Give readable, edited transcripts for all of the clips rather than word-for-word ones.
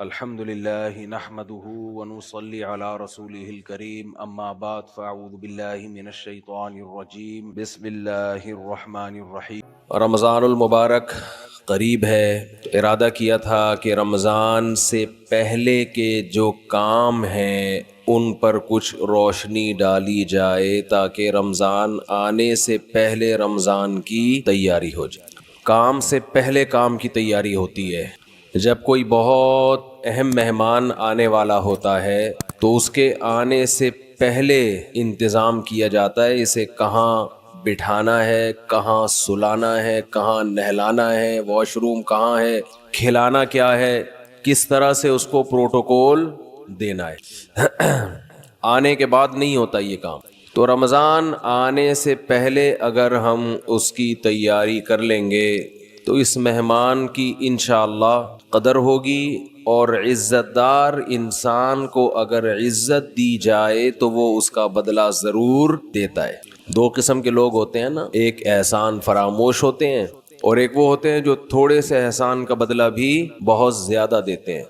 الحمد لله نحمده ونصلي على رسوله الكريم اما بعد فاعوذ بالله من الشیطان الرجیم بسم اللہ الرحمن الرحیم۔ رمضان المبارک قریب ہے، تو ارادہ کیا تھا کہ رمضان سے پہلے کے جو کام ہیں ان پر کچھ روشنی ڈالی جائے تاکہ رمضان آنے سے پہلے رمضان کی تیاری ہو جائے۔ کام سے پہلے کام کی تیاری ہوتی ہے۔ جب کوئی بہت اہم مہمان آنے والا ہوتا ہے تو اس کے آنے سے پہلے انتظام کیا جاتا ہے، اسے کہاں بٹھانا ہے، کہاں سلانا ہے، کہاں نہلانا ہے، واش روم کہاں ہے، کھلانا کیا ہے، کس طرح سے اس کو پروٹوکول دینا ہے۔ آنے کے بعد نہیں ہوتا یہ کام۔ تو رمضان آنے سے پہلے اگر ہم اس کی تیاری کر لیں گے تو اس مہمان کی انشاءاللہ قدر ہوگی، اور عزت دار انسان کو اگر عزت دی جائے تو وہ اس کا بدلہ ضرور دیتا ہے۔ دو قسم کے لوگ ہوتے ہیں نا، ایک احسان فراموش ہوتے ہیں اور ایک وہ ہوتے ہیں جو تھوڑے سے احسان کا بدلہ بھی بہت زیادہ دیتے ہیں۔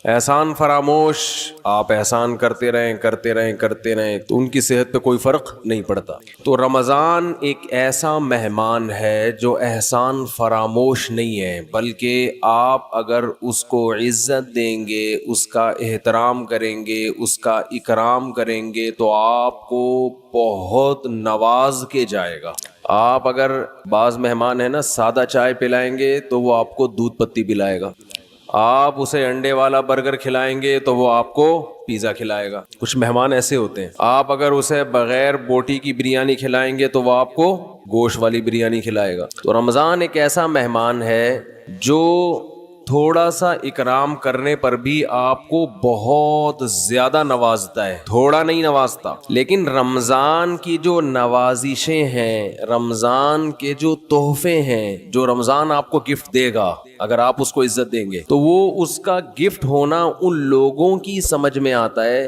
احسان فراموش، آپ احسان کرتے رہیں تو ان کی صحت پہ کوئی فرق نہیں پڑتا۔ تو رمضان ایک ایسا مہمان ہے جو احسان فراموش نہیں ہے، بلکہ آپ اگر اس کو عزت دیں گے، اس کا احترام کریں گے، اس کا اکرام کریں گے تو آپ کو بہت نواز کے جائے گا۔ آپ اگر بعض مہمان ہیں نا سادہ چائے پلائیں گے تو وہ آپ کو دودھ پتی پلائے گا، آپ اسے انڈے والا برگر کھلائیں گے تو وہ آپ کو پیزا کھلائے گا۔ کچھ مہمان ایسے ہوتے ہیں، آپ اگر اسے بغیر بوٹی کی بریانی کھلائیں گے تو وہ آپ کو گوشت والی بریانی کھلائے گا۔ تو رمضان ایک ایسا مہمان ہے جو تھوڑا سا اکرام کرنے پر بھی آپ کو بہت زیادہ نوازتا ہے، تھوڑا نہیں نوازتا۔ لیکن رمضان کی جو نوازشیں ہیں، رمضان کے جو تحفے ہیں، جو رمضان آپ کو گفٹ دے گا اگر آپ اس کو عزت دیں گے، تو وہ اس کا گفٹ ہونا ان لوگوں کی سمجھ میں آتا ہے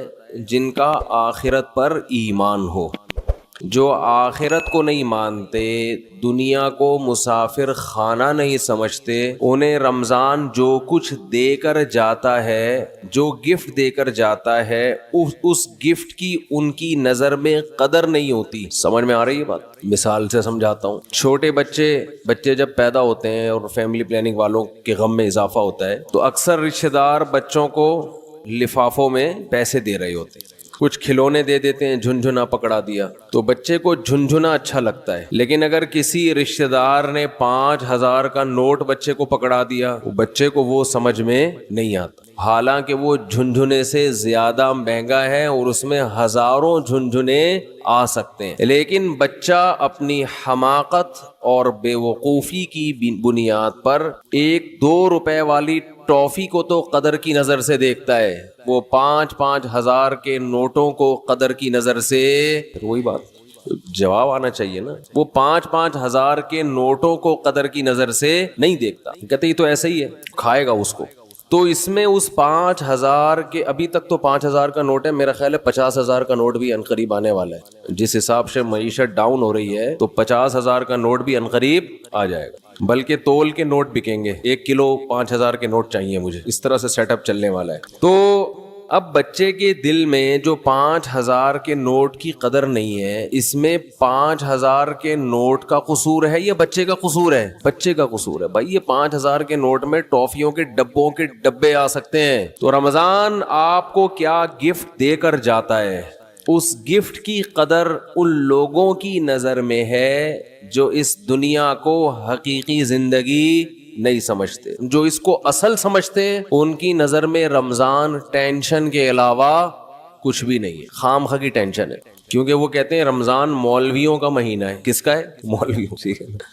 جن کا آخرت پر ایمان ہو۔ جو آخرت کو نہیں مانتے، دنیا کو مسافر خانہ نہیں سمجھتے، انہیں رمضان جو کچھ دے کر جاتا ہے، جو گفٹ دے کر جاتا ہے، اس گفٹ کی ان کی نظر میں قدر نہیں ہوتی۔ سمجھ میں آ رہی ہے بات؟ مثال سے سمجھاتا ہوں۔ چھوٹے بچے جب پیدا ہوتے ہیں اور فیملی پلاننگ والوں کے غم میں اضافہ ہوتا ہے تو اکثر رشتہ دار بچوں کو لفافوں میں پیسے دے رہے ہوتے ہیں، کچھ کھلونے دے دیتے ہیں، جھنجھنا پکڑا دیا تو بچے کو جھنجھنا اچھا لگتا ہے۔ لیکن اگر کسی رشتہ دار نے 5,000 کا نوٹ بچے کو پکڑا دیا، بچے کو وہ سمجھ میں نہیں آتا، حالانکہ وہ جھنجھنے سے زیادہ مہنگا ہے اور اس میں ہزاروں جھنجھنے آ سکتے ہیں۔ لیکن بچہ اپنی حماقت اور بے وقوفی کی بنیاد پر 1-2 روپے والی ٹافی کو تو قدر کی نظر سے دیکھتا ہے، وہ 5-5 ہزار کے نوٹوں کو قدر کی نظر سے، وہی بات جواب آنا چاہیے نا، وہ 5-5 ہزار کے نوٹوں کو قدر کی نظر سے نہیں دیکھتا، کہتے یہ تو ایسا ہی ہے، کھائے گا اس کو۔ تو اس میں اس 5,000 کے، ابھی تک تو 5,000 کا نوٹ ہے، میرا خیال ہے 50,000 کا نوٹ بھی عنقریب آنے والا ہے۔ جس حساب سے معیشت ڈاؤن ہو رہی ہے تو 50,000 کا نوٹ بھی عنقریب آ جائے گا، بلکہ تول کے نوٹ بکیں گے، 1 کلو 5,000 کے نوٹ چاہیے مجھے، اس طرح سے سیٹ اپ چلنے والا ہے۔ تو اب بچے کے دل میں جو 5,000 کے نوٹ کی قدر نہیں ہے، اس میں 5,000 کے نوٹ کا قصور ہے یا بچے کا قصور ہے؟ بچے کا قصور ہے۔ بھائی یہ 5,000 کے نوٹ میں ٹافیوں کے ڈبوں کے ڈبے آ سکتے ہیں۔ تو رمضان آپ کو کیا گفٹ دے کر جاتا ہے، اس گفٹ کی قدر ان لوگوں کی نظر میں ہے جو اس دنیا کو حقیقی زندگی نہیں سمجھتے، جو اس کو اصل سمجھتے ان کی نظر میں رمضان ٹینشن کے علاوہ کچھ بھی نہیں ہے، خام خواہ کی ٹینشن ہے، کیونکہ وہ کہتے ہیں رمضان مولویوں کا مہینہ ہے۔ کس کا ہے؟ مولویوں،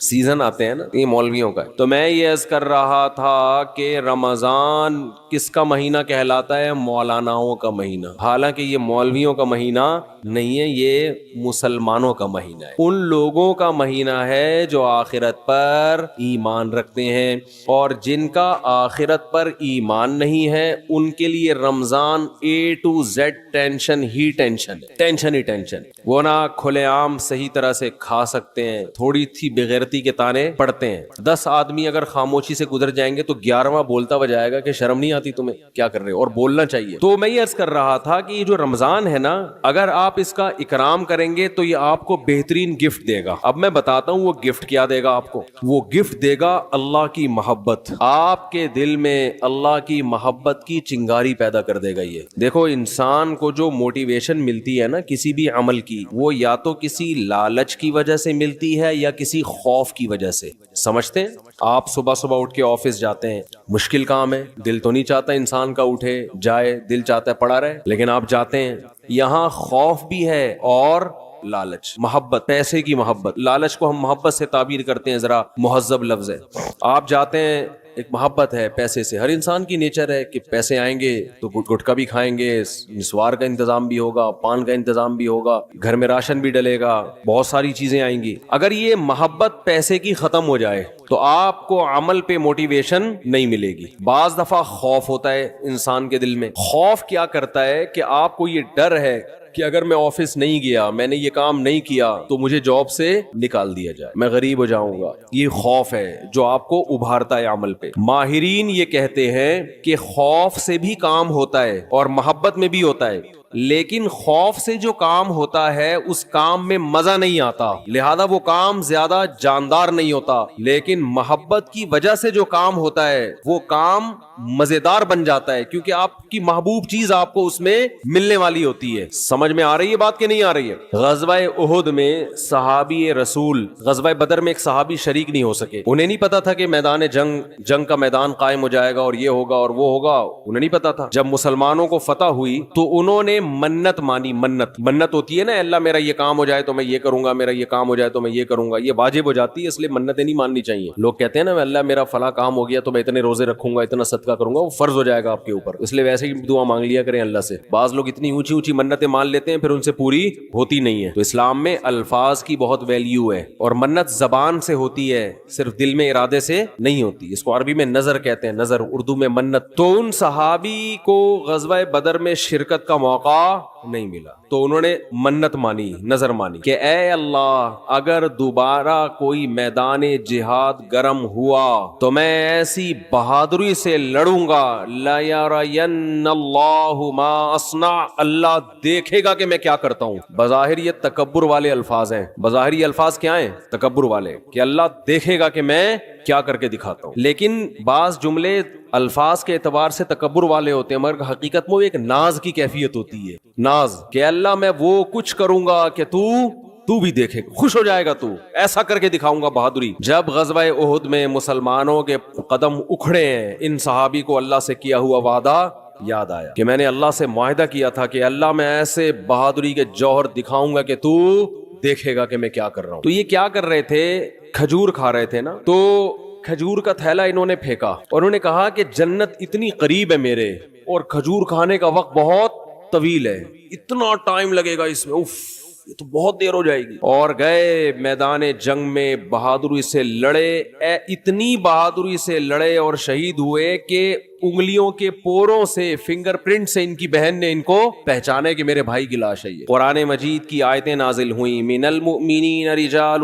سیزن آتے ہیں نا، یہ مولویوں کا ہے۔ تو میں یہ عرض کر رہا تھا کہ رمضان کس کا مہینہ کہلاتا ہے؟ مولاناؤں کا مہینہ، حالانکہ یہ مولویوں کا مہینہ نہیں ہے، یہ مسلمانوں کا مہینہ ہے، ان لوگوں کا مہینہ ہے جو آخرت پر ایمان رکھتے ہیں، اور جن کا آخرت پر ایمان نہیں ہے ان کے لیے رمضان A to Z tension he tension ہے، ٹینشن ہی ٹینشن۔ ٹینشن. وہ نہ کھلے عام صحیح طرح سے کھا سکتے ہیں, تھوڑی تھی بغیرتی کے تانے پڑتے ہیں. 10 آدمی اگر خاموشی سے گزر جائیں گے تو 11واں بولتا ہوا جائے گا کہ شرم نہیں آتی تمہیں, کیا کر رہے ہو, اور بولنا چاہیے. تو میں یہ عرض کر رہا تھا کہ یہ جو رمضان ہے نا, اگر آپ اس کا اکرام کریں گے تو یہ آپ کو بہترین گفٹ دے گا. اب میں بتاتا ہوں وہ گفٹ کیا دے گا آپ کو. وہ گفٹ دے گا اللہ کی محبت. آپ کے دل میں اللہ کی محبت کی چنگاری پیدا کر دے گا. یہ دیکھو, انسان کو جو موٹیویشن ملتی ہے نا کسی بھی عمل کی, وہ یا تو کسی لالچ کی وجہ سے ملتی ہے یا کسی خوف کی وجہ سے. سمجھتے ہیں آپ صبح صبح اٹھ کے آفس جاتے ہیں, مشکل کام ہے, دل تو نہیں چاہتا انسان کا اٹھے جائے, دل چاہتا ہے پڑا رہے, لیکن آپ جاتے ہیں. یہاں خوف بھی ہے اور لالچ, محبت, پیسے کی محبت. لالچ کو ہم محبت سے تعبیر کرتے ہیں, ذرا مہذب لفظ ہے. آپ جاتے ہیں, ایک محبت ہے پیسے سے. ہر انسان کی نیچر ہے کہ پیسے آئیں گے تو گٹکا بھی کھائیں گے, نسوار کا انتظام بھی ہوگا, پان کا انتظام بھی ہوگا, گھر میں راشن بھی ڈلے گا, بہت ساری چیزیں آئیں گی. اگر یہ محبت پیسے کی ختم ہو جائے تو آپ کو عمل پہ موٹیویشن نہیں ملے گی. بعض دفعہ خوف ہوتا ہے انسان کے دل میں. خوف کیا کرتا ہے کہ آپ کو یہ ڈر ہے کہ اگر میں آفس نہیں گیا, میں نے یہ کام نہیں کیا تو مجھے جاب سے نکال دیا جائے, میں غریب ہو جاؤں گا. یہ خوف ہے جو آپ کو ابھارتا ہے عمل پہ. ماہرین یہ کہتے ہیں کہ خوف سے بھی کام ہوتا ہے اور محبت میں بھی ہوتا ہے, لیکن خوف سے جو کام ہوتا ہے اس کام میں مزہ نہیں آتا, لہذا وہ کام زیادہ جاندار نہیں ہوتا. لیکن محبت کی وجہ سے جو کام ہوتا ہے وہ کام مزیدار بن جاتا ہے, کیونکہ آپ کی محبوب چیز آپ کو اس میں ملنے والی ہوتی ہے. سمجھ میں آ رہی ہے بات کہ نہیں آ رہی ہے؟ غزوہ احد میں صحابی رسول, غزوہ بدر میں ایک صحابی شریک نہیں ہو سکے. انہیں نہیں پتا تھا کہ میدان جنگ کا میدان قائم ہو جائے گا اور یہ ہوگا اور وہ ہوگا, انہیں نہیں پتا تھا. جب مسلمانوں کو فتح ہوئی تو انہوں نے منت مانی. منت ہوتی ہے نا, اللہ میرا یہ کام ہو جائے تو میں یہ کروں گا, میرا یہ کام ہو جائے تو میں یہ کروں گا. یہ واجب ہو جاتی ہے, اس لیے منتیں نہیں ماننی چاہیے. لوگ کہتے ہیں نا اللہ میرا فلاں کام ہو گیا تو میں اتنے روزے رکھوں گا, اتنا صدقہ کروں گا, وہ فرض ہو جائے گا آپ کے اوپر, اس لیے ویسے ہی دعا مانگ لیا کریں اللہ سے. بعض لوگ اتنی اونچی اونچی منتیں مان لیتے ہیں پھر ان سے پوری ہوتی نہیں ہے. تو اسلام میں الفاظ کی بہت ویلیو ہے, اور منت زبان سے ہوتی ہے, صرف دل میں ارادے سے نہیں ہوتی. اس کو عربی میں نظر کہتے ہیں, نظر, اردو میں منت. تو ان صحابی کو غزوہ بدر میں شرکت کا موقع نہیں ملا تو انہوں نے منت مانی, نظر مانی کہ اے اللہ اگر دوبارہ کوئی میدان جہاد گرم ہوا تو میں ایسی بہادری سے لڑوں گا, لا یرین اللہ ما اصنع, اللہ دیکھے گا کہ میں کیا کرتا ہوں. بظاہر یہ تکبر والے الفاظ ہیں. بظاہر یہ الفاظ کیا ہیں؟ تکبر والے, کہ اللہ دیکھے گا کہ میں کیا کر کے دکھاتا ہوں. لیکن بعض جملے الفاظ کے اعتبار سے تکبر والے ہوتے ہیں, مگر حقیقت میں وہ ایک ناز کی کیفیت ہوتی ہے. ناز, کہ اللہ میں وہ کچھ کروں گا کہ تو بھی دیکھے, خوش ہو جائے گا, تو ایسا کر کے دکھاؤں گا بہادری. جب غزوہ احد میں مسلمانوں کے قدم اکھڑے ہیں, ان صحابی کو اللہ سے کیا ہوا وعدہ یاد آیا کہ میں نے اللہ سے معاہدہ کیا تھا کہ اللہ میں ایسے بہادری کے جوہر دکھاؤں گا کہ تو دیکھے گا کہ میں کیا کر رہا ہوں. تو یہ کیا کر رہے تھے؟ کھجور کھا رہے تھے نا. تو کھجور کا تھیلا انہوں نے پھینکا اور انہوں نے کہا کہ جنت اتنی قریب ہے میرے, اور کھجور کھانے کا وقت بہت طویل ہے, اتنا ٹائم لگے گا اس میں, یہ تو بہت دیر ہو جائے گی. اور گئے میدان جنگ میں, بہادری سے لڑے, اتنی بہادری سے لڑے اور شہید ہوئے کہ انگلیوں کے پوروں سے, فنگر پرنٹ سے ان کی بہن نے ان کو پہچانے کہ میرے بھائی کی لاش ہے یہ. قرآن مجید کی آیتیں نازل ہوئیں, من المؤمنین رجال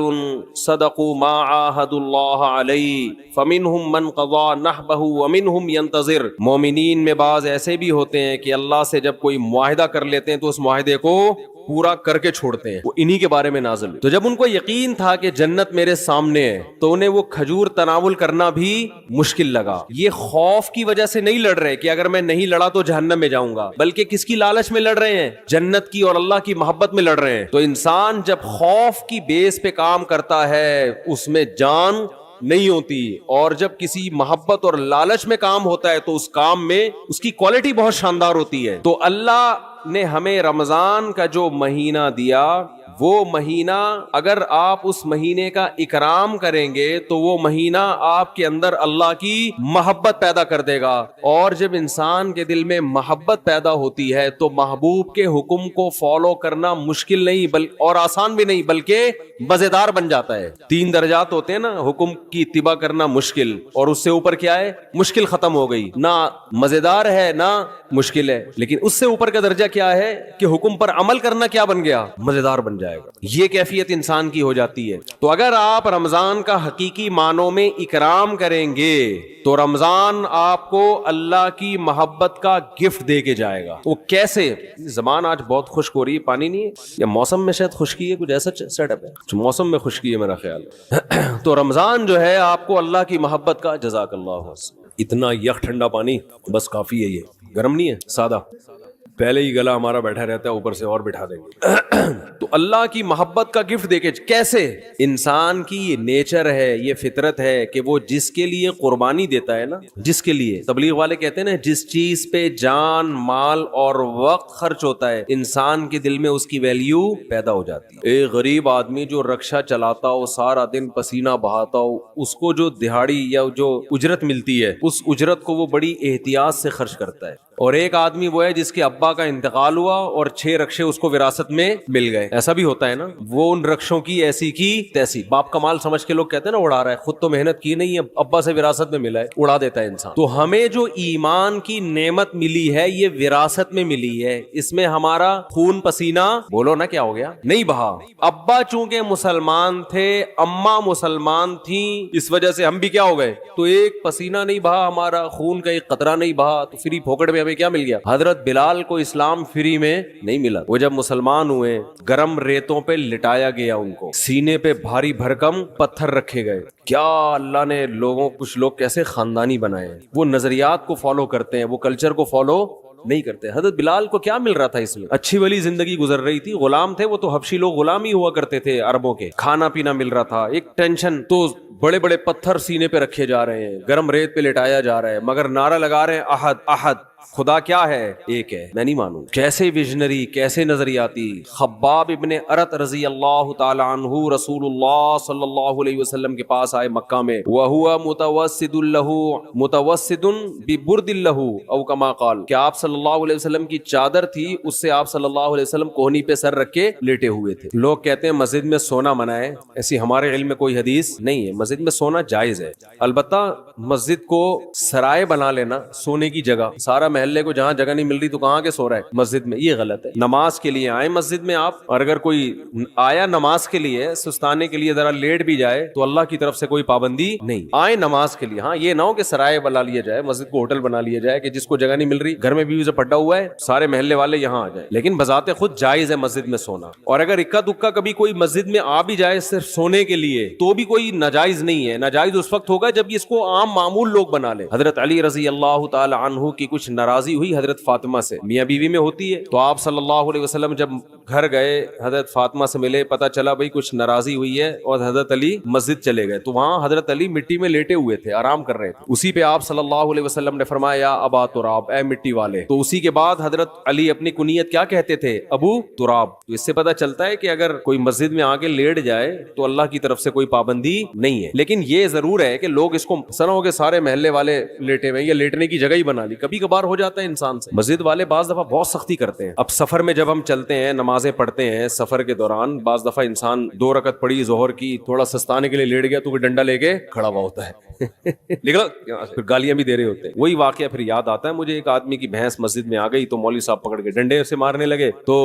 صدقوا ما عاہدوا اللہ علیہ فمنہم من قضى نحبہ ومنہم ینتظر. مومنین میں بعض ایسے بھی ہوتے ہیں کہ اللہ سے جب کوئی معاہدہ کر لیتے ہیں تو اس معاہدے کو پورا کر کے چھوڑتے ہیں. وہ انہی کے بارے میں نازل ہوئی. تو جب ان کو یقین تھا کہ جنت میرے سامنے ہے تو انہیں وہ کھجور تناول کرنا بھی مشکل لگا. یہ خوف کی وجہ سے نہیں لڑ رہے کہ اگر میں نہیں لڑا تو جہنم میں جاؤں گا, بلکہ کس کی لالچ میں لڑ رہے ہیں؟ جنت کی اور اللہ کی محبت میں لڑ رہے ہیں. تو انسان جب خوف کی بیس پہ کام کرتا ہے اس میں جان نہیں ہوتی, اور جب کسی محبت اور لالچ میں کام ہوتا ہے تو اس کام میں اس کی کوالٹی بہت شاندار ہوتی ہے. تو اللہ نے ہمیں رمضان کا جو مہینہ دیا وہ مہینہ اگر آپ اس مہینے کا اکرام کریں گے تو وہ مہینہ آپ کے اندر اللہ کی محبت پیدا کر دے گا، اور جب انسان کے دل میں محبت پیدا ہوتی ہے تو محبوب کے حکم کو فالو کرنا مشکل نہیں اور آسان بھی نہیں بلکہ مزیدار بن جاتا ہے۔ 3 درجات ہوتے ہیں نا، حکم کی اتباع کرنا مشکل، اور اس سے اوپر کیا ہے؟ مشکل ختم ہو گئی، نہ مزیدار ہے نہ مشکل ہے، لیکن اس سے اوپر کا درجہ کیا ہے کہ حکم پر عمل کرنا کیا بن گیا؟ مزیدار بن جائے گا۔ یہ کیفیت انسان کی ہو جاتی ہے۔ تو اگر آپ رمضان کا حقیقی معنوں میں اکرام کریں گے تو رمضان آپ کو اللہ کی محبت کا گفٹ دے کے جائے گا۔ وہ کیسے؟ زبان آج بہت خشک ہو رہی ہے، پانی نہیں ہے یا موسم میں شاید خشکی ہے، کچھ ایسا سیٹ اپ ہے، موسم میں خشکی ہے میرا خیال۔ تو رمضان جو ہے آپ کو اللہ کی محبت کا، جزاک اللہ، اتنا یک ٹھنڈا پانی بس کافی ہے، یہ گرم نہیں ہے، سادہ، پہلے ہی گلا ہمارا بیٹھا رہتا ہے، اوپر سے اور بٹھا دیں گے۔ تو اللہ کی محبت کا گفٹ دے کے کیسے؟ انسان کی یہ نیچر ہے، یہ فطرت ہے کہ وہ جس کے لیے قربانی دیتا ہے نا، جس کے لیے، تبلیغ والے کہتے ہیں نا، جس چیز پہ جان، مال اور وقت خرچ ہوتا ہے انسان کے دل میں اس کی ویلیو پیدا ہو جاتی ہے۔ ایک غریب آدمی جو رکشہ چلاتا ہو، سارا دن پسینہ بہاتا ہو، اس کو جو دہاڑی یا جو اجرت ملتی ہے اس اجرت کو وہ بڑی احتیاط سے خرچ کرتا ہے۔ اور ایک آدمی وہ ہے جس کے ابا کا انتقال ہوا اور 6 رکشے اس کو وراثت میں مل گئے، ایسا بھی ہوتا ہے نا، وہ ان رکشوں کی ایسی کی تیسی، باپ کا مال سمجھ کے لوگ کہتے ہیں نا اڑا رہا ہے، خود تو محنت کی نہیں ہے، ابا سے وراثت میں ملا ہے، اڑا دیتا ہے انسان۔ تو ہمیں جو ایمان کی نعمت ملی ہے یہ وراثت میں ملی ہے، اس میں ہمارا خون پسینہ، بولو نا کیا ہو گیا، نہیں بہا۔ ابا چونکہ مسلمان تھے، اماں مسلمان تھیں، اس وجہ سے ہم بھی کیا ہو گئے، تو ایک پسینہ نہیں بہا ہمارا، خون کا ایک قطرہ نہیں بہا، تو فری پھوکٹ میں ہمیں کیا مل گیا؟ حضرت بلال کو اسلام فری میں نہیں ملا، وہ جب مسلمان ہوئے گرم ریتوں پہ لٹایا گیا، ان کو سینے پہ بھاری بھرکم پتھر رکھے گئے۔ کیا اللہ نے کچھ لوگ کیسے خاندانی بنائے ہیں، وہ نظریات کو فالو کرتے ہیں، وہ کلچر کو فالو نہیں کرتے۔ حضرت بلال کو کیا مل رہا تھا؟ اس میں اچھی والی زندگی گزر رہی تھی، غلام تھے وہ تو، حبشی لوگ غلام ہی ہوا کرتے تھے عربوں کے، کھانا پینا مل رہا تھا، ایک ٹینشن، تو بڑے بڑے پتھر سینے پہ رکھے جا رہے ہیں، گرم ریت پہ لٹایا جا رہا ہے، مگر نعرہ لگا رہے ہیں احد احد، خدا کیا ہے؟ ایک ہے، میں نہیں مانوں۔ کیسے ویژنری، کیسے نظریاتی۔ خباب ابن ارت رضی اللہ تعالی عنہ رسول اللہ صلی اللہ علیہ وسلم کے پاس آئے مکہ میں، وَهُوَ مُتَوَسِّدٌ لَهُ مُتَوَسِّدٌ بِبُرْدٍ لَهُ او کما قال، کہ آپ صلی اللہ علیہ وسلم کی چادر تھی، اس سے آپ صلی اللہ علیہ وسلم کوہنی پہ سر رکھ کے لیٹے ہوئے تھے۔ لوگ کہتے ہیں مسجد میں سونا منع ہے، ایسی ہمارے علم میں کوئی حدیث نہیں ہے، مسجد میں سونا جائز ہے، البتہ مسجد کو سرائے بنا لینا، سونے کی جگہ، سارا محلے کو جہاں جگہ نہیں مل رہی تو کہاں کے سو رہا ہے؟ مسجد میں، یہ غلط ہے۔ نماز کے لیے آئے مسجد میں آپ، اور اگر کوئی آیا نماز کے لیے سستانے کے لیے ذرا لیٹ بھی جائے تو اللہ کی طرف سے کوئی پابندی نہیں، آئے نماز کے لیے۔ ہاں یہ نہ ہو کہ سرائے بنا لیا جائے، مسجد کو ہوٹل بنا لیا جائے کہ جس کو جگہ نہیں مل رہی، گھر میں بیوی سے پٹا ہوا ہے، سارے محلے والے یہاں آ جائیں، لیکن بذات خود جائز ہے مسجد میں سونا۔ اور اگر اکا دکا کبھی کوئی مسجد میں آ بھی جائے صرف سونے کے لیے تو بھی کوئی ناجائز نہیں ہے، ناجائز اس وقت ہوگا جب اس کو عام معمول لوگ بنا لے۔ حضرت علی رضی اللہ تعالی عنہ کی کچھ ناراضی ہوئی حضرت فاطمہ سے، میاں بیوی میں ہوتی ہے، تو آپ صلی اللہ علیہ وسلم جب گھر گئے حضرت فاطمہ سے ملے، پتہ چلا بھئی کچھ ناراضی ہوئی ہے، اور حضرت علی مسجد چلے گئے، تو وہاں حضرت علی مٹی میں لیٹے ہوئے تھے، آرام کر رہے تھے، اسی پہ آپ صلی اللہ علیہ وسلم نے فرمایا یا ابا تراب، اے مٹی والے۔ تو اسی کے بعد حضرت علی اپنی کنیت کیا کہتے تھے؟ ابو تراب۔ تو اس سے پتہ چلتا ہے کہ اگر کوئی مسجد میں آ کے لیٹ جائے تو اللہ کی طرف سے کوئی پابندی نہیں ہے، لیکن یہ ضرور ہے کہ لوگ اس کو سنو کہ سارے محلے والے لیٹے ہوئے، یا لیٹنے کی جگہ ہی بنا لی، کبھی کبھار ہو جاتا ہے انسان سے۔ مسجد والے بعض دفعہ بہت سختی کرتے ہیں، اب سفر میں جب ہم چلتے ہیں، نمازیں پڑھتے ہیں سفر کے دوران، بعض دفعہ انسان 2 رکعت پڑھی ظہر کی، تھوڑا سستانے کے لیے لیٹ گیا تو کوئی ڈنڈا لے کے کھڑا ہوا ہوتا ہے لیکن پھر گالیاں بھی دے رہے ہوتے ہیں۔ وہی واقعہ پھر یاد آتا ہے مجھے، ایک آدمی کی بھینس مسجد میں آ گئی تو مولوی صاحب پکڑ کے ڈنڈے سے مارنے لگے، تو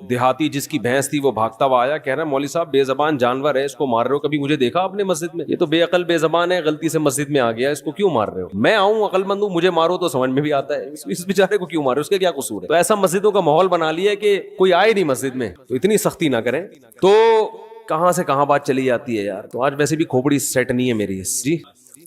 دیہاتی جس کی بھینس تھی وہ بھاگتا ہوا آیا، کہہ رہا مولوی صاحب بے زبان جانور ہے، اس کو مار رہے ہو، کبھی مجھے دیکھا آپ نے مسجد میں؟ یہ تو بے عقل بے زبان ہے، غلطی سے مسجد میں آ گیا، اس کو کیوں مار رہے ہو؟ میں آؤں عقل مند ہوں، مجھے مارو تو سمجھ میں بھی آتا ہے، اس بیچارے کو کیوں مارے، اس کے کیا قصور ہے؟ تو ایسا مسجدوں کا ماحول بنا لیا ہے کہ کوئی آئے نہیں مسجد میں، تو اتنی سختی نہ کریں۔ تو کہاں سے کہاں بات چلی جاتی ہے یار، تو آج ویسے بھی کھوپڑی سیٹ نہیں ہے میری۔ جی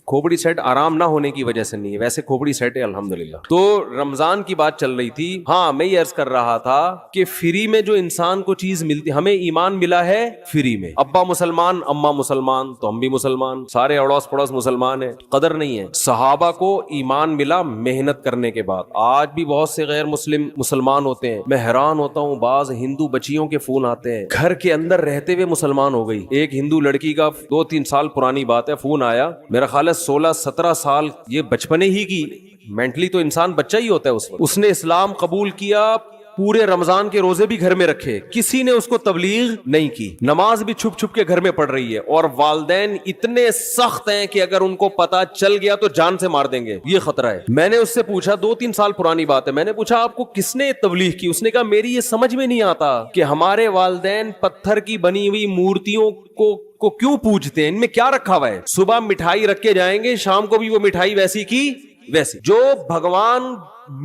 کھوپڑی سیٹ آرام نہ ہونے کی وجہ سے نہیں ہے, ویسے کھوپڑی سیٹ ہے الحمدللہ. تو رمضان کی بات چل رہی تھی. ہاں میں یہ عرض کر رہا تھا کہ فری میں جو انسان کو چیز ملتی, ہمیں ایمان ملا ہے فری میں. ابا مسلمان اماں مسلمان تو ہم بھی مسلمان, سارے اڑوس پڑوس مسلمان ہیں, قدر نہیں ہے. صحابہ کو ایمان ملا محنت کرنے کے بعد. آج بھی بہت سے غیر مسلم مسلمان ہوتے ہیں. میں حیران ہوتا ہوں, بعض ہندو بچیوں کے فون آتے ہیں, گھر کے اندر رہتے ہوئے مسلمان ہو گئی. ایک ہندو لڑکی کا 2-3 سال پرانی بات ہے, فون آیا, میرا خیال ہے 16-17 سال, یہ بچپنے ہی کی, مینٹلی تو انسان بچہ ہی ہوتا ہے اس وقت. اس نے اسلام قبول کیا, پورے رمضان کے روزے بھی گھر میں رکھے, کسی نے اس کو تبلیغ نہیں کی, نماز بھی چھپ چھپ کے گھر میں پڑھ رہی ہے. اور والدین اتنے سخت ہیں کہ اگر ان کو پتا چل گیا تو جان سے مار دیں گے, یہ خطرہ ہے. میں نے اس سے پوچھا, 2-3 سال پرانی بات ہے, میں نے پوچھا آپ کو کس نے تبلیغ کی؟ اس نے کہا میری یہ سمجھ میں نہیں آتا کہ ہمارے والدین پتھر کی بنی ہوئی مورتیوں کو کیوں پوجتے ہیں, ان میں کیا رکھا ہوا ہے؟ صبح مٹھائی رکھ کے جائیں گے, شام کو بھی وہ مٹھائی ویسی کی ویسی. جو بھگوان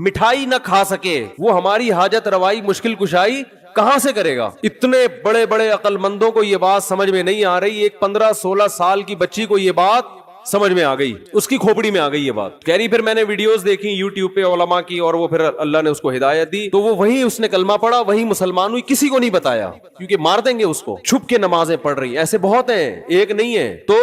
مٹھائی نہ کھا سکے وہ ہماری حاجت روائی مشکل کشائی کہاں سے کرے گا؟ اتنے بڑے بڑے عقل مندوں کو یہ بات سمجھ میں نہیں آ رہی. ایک 15-16 سال کی بچی کو یہ بات سمجھ میں آ گئی, اس کی کھوپڑی میں آ گئی یہ بات. کہہ رہی پھر میں نے ویڈیوز دیکھی یوٹیوب پہ علماء کی, اور وہ پھر اللہ نے اس کو ہدایت دی, تو وہ وہیں اس نے کلمہ پڑھا, وہیں مسلمان ہوئی, کسی کو نہیں بتایا کیونکہ مار دیں گے اس کو. چھپ کے نمازیں پڑھ رہی, ایسے بہت ہیں, ایک نہیں ہے. تو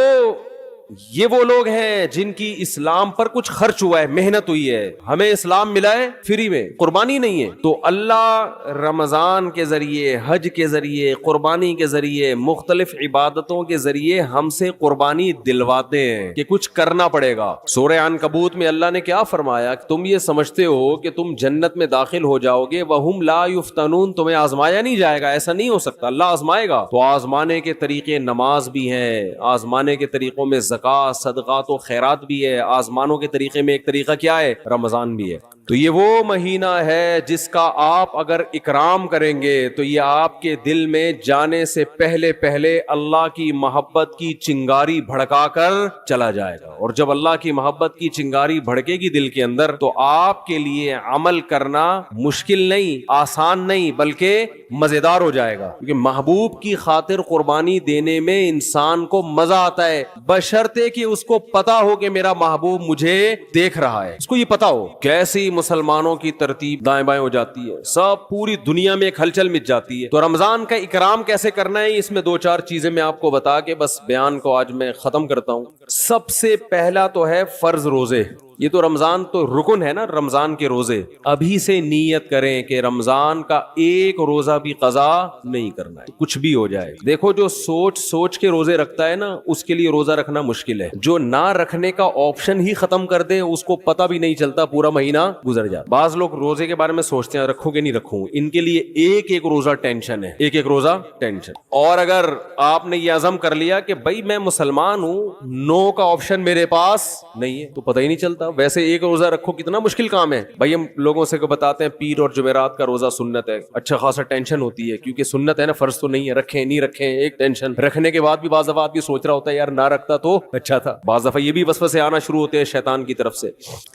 یہ وہ لوگ ہیں جن کی اسلام پر کچھ خرچ ہوا ہے, محنت ہوئی ہے. ہمیں اسلام ملا ہے فری میں, قربانی نہیں ہے. تو اللہ رمضان کے ذریعے, حج کے ذریعے, قربانی کے ذریعے, مختلف عبادتوں کے ذریعے ہم سے قربانی دلواتے ہیں کہ کچھ کرنا پڑے گا. سورہ عنکبوت میں اللہ نے کیا فرمایا کہ تم یہ سمجھتے ہو کہ تم جنت میں داخل ہو جاؤ گے, وَهُمْ لَا يُفْتَنُونَ, تمہیں آزمایا نہیں جائے گا, ایسا نہیں ہو سکتا, اللہ آزمائے گا. تو آزمانے کے طریقے نماز بھی ہیں, آزمانے کے طریقوں میں زکوٰۃ, صدقات و خیرات بھی ہے, آزمانوں کے طریقے میں ایک طریقہ کیا ہے؟ رمضان بھی ہے. تو یہ وہ مہینہ ہے جس کا آپ اگر اکرام کریں گے تو یہ آپ کے دل میں جانے سے پہلے پہلے اللہ کی محبت کی چنگاری بھڑکا کر چلا جائے گا. اور جب اللہ کی محبت کی چنگاری بھڑکے گی دل کے اندر تو آپ کے لیے عمل کرنا مشکل نہیں, آسان نہیں, بلکہ مزیدار ہو جائے گا. کیونکہ محبوب کی خاطر قربانی دینے میں انسان کو مزہ آتا ہے, بشرطے کہ اس کو پتا ہو کہ میرا محبوب مجھے دیکھ رہا ہے, اس کو یہ پتا ہو. کیسی مسلمانوں کی ترتیب دائیں بائیں ہو جاتی ہے, سب پوری دنیا میں ایک ہلچل مچ جاتی ہے. تو رمضان کا اکرام کیسے کرنا ہے, اس میں 2-4 چیزیں میں آپ کو بتا کے بس بیان کو آج میں ختم کرتا ہوں. سب سے پہلا تو ہے فرض روزے. یہ تو رمضان تو رکن ہے نا, رمضان کے روزے. ابھی سے نیت کریں کہ رمضان کا ایک روزہ بھی قضا نہیں کرنا ہے, کچھ بھی ہو جائے. دیکھو جو سوچ کے روزے رکھتا ہے نا, اس کے لیے روزہ رکھنا مشکل ہے. جو نہ رکھنے کا آپشن ہی ختم کر دے, اس کو پتہ بھی نہیں چلتا, پورا مہینہ گزر جاتا. بعض لوگ روزے کے بارے میں سوچتے ہیں رکھوں کہ نہیں رکھوں, ان کے لیے ایک روزہ ٹینشن ہے, ایک روزہ ٹینشن. اور اگر آپ نے یہ عزم کر لیا کہ بھائی میں مسلمان ہوں, نو کا آپشن میرے پاس نہیں ہے, تو پتہ ہی نہیں چلتا. ویسے ایک روزہ رکھو کتنا مشکل کام ہے بھائی. ہم لوگوں سے بتاتے ہیں پیر اور جمعرات کا روزہ سنت ہے, اچھا خاصا ٹینشن ہوتی ہے کیونکہ سنت ہے نا, فرض تو نہیں ہے, رکھیں نہیں رکھیں ایک ٹینشن. رکھنے کے بعد بھی بعض دفعہ بھی سوچ رہا ہوتا ہے یار نہ رکھتا تو اچھا تھا. بعض دفعہ یہ بھی وسوسے آنا شروع ہوتے ہیں شیطان کی طرف سے.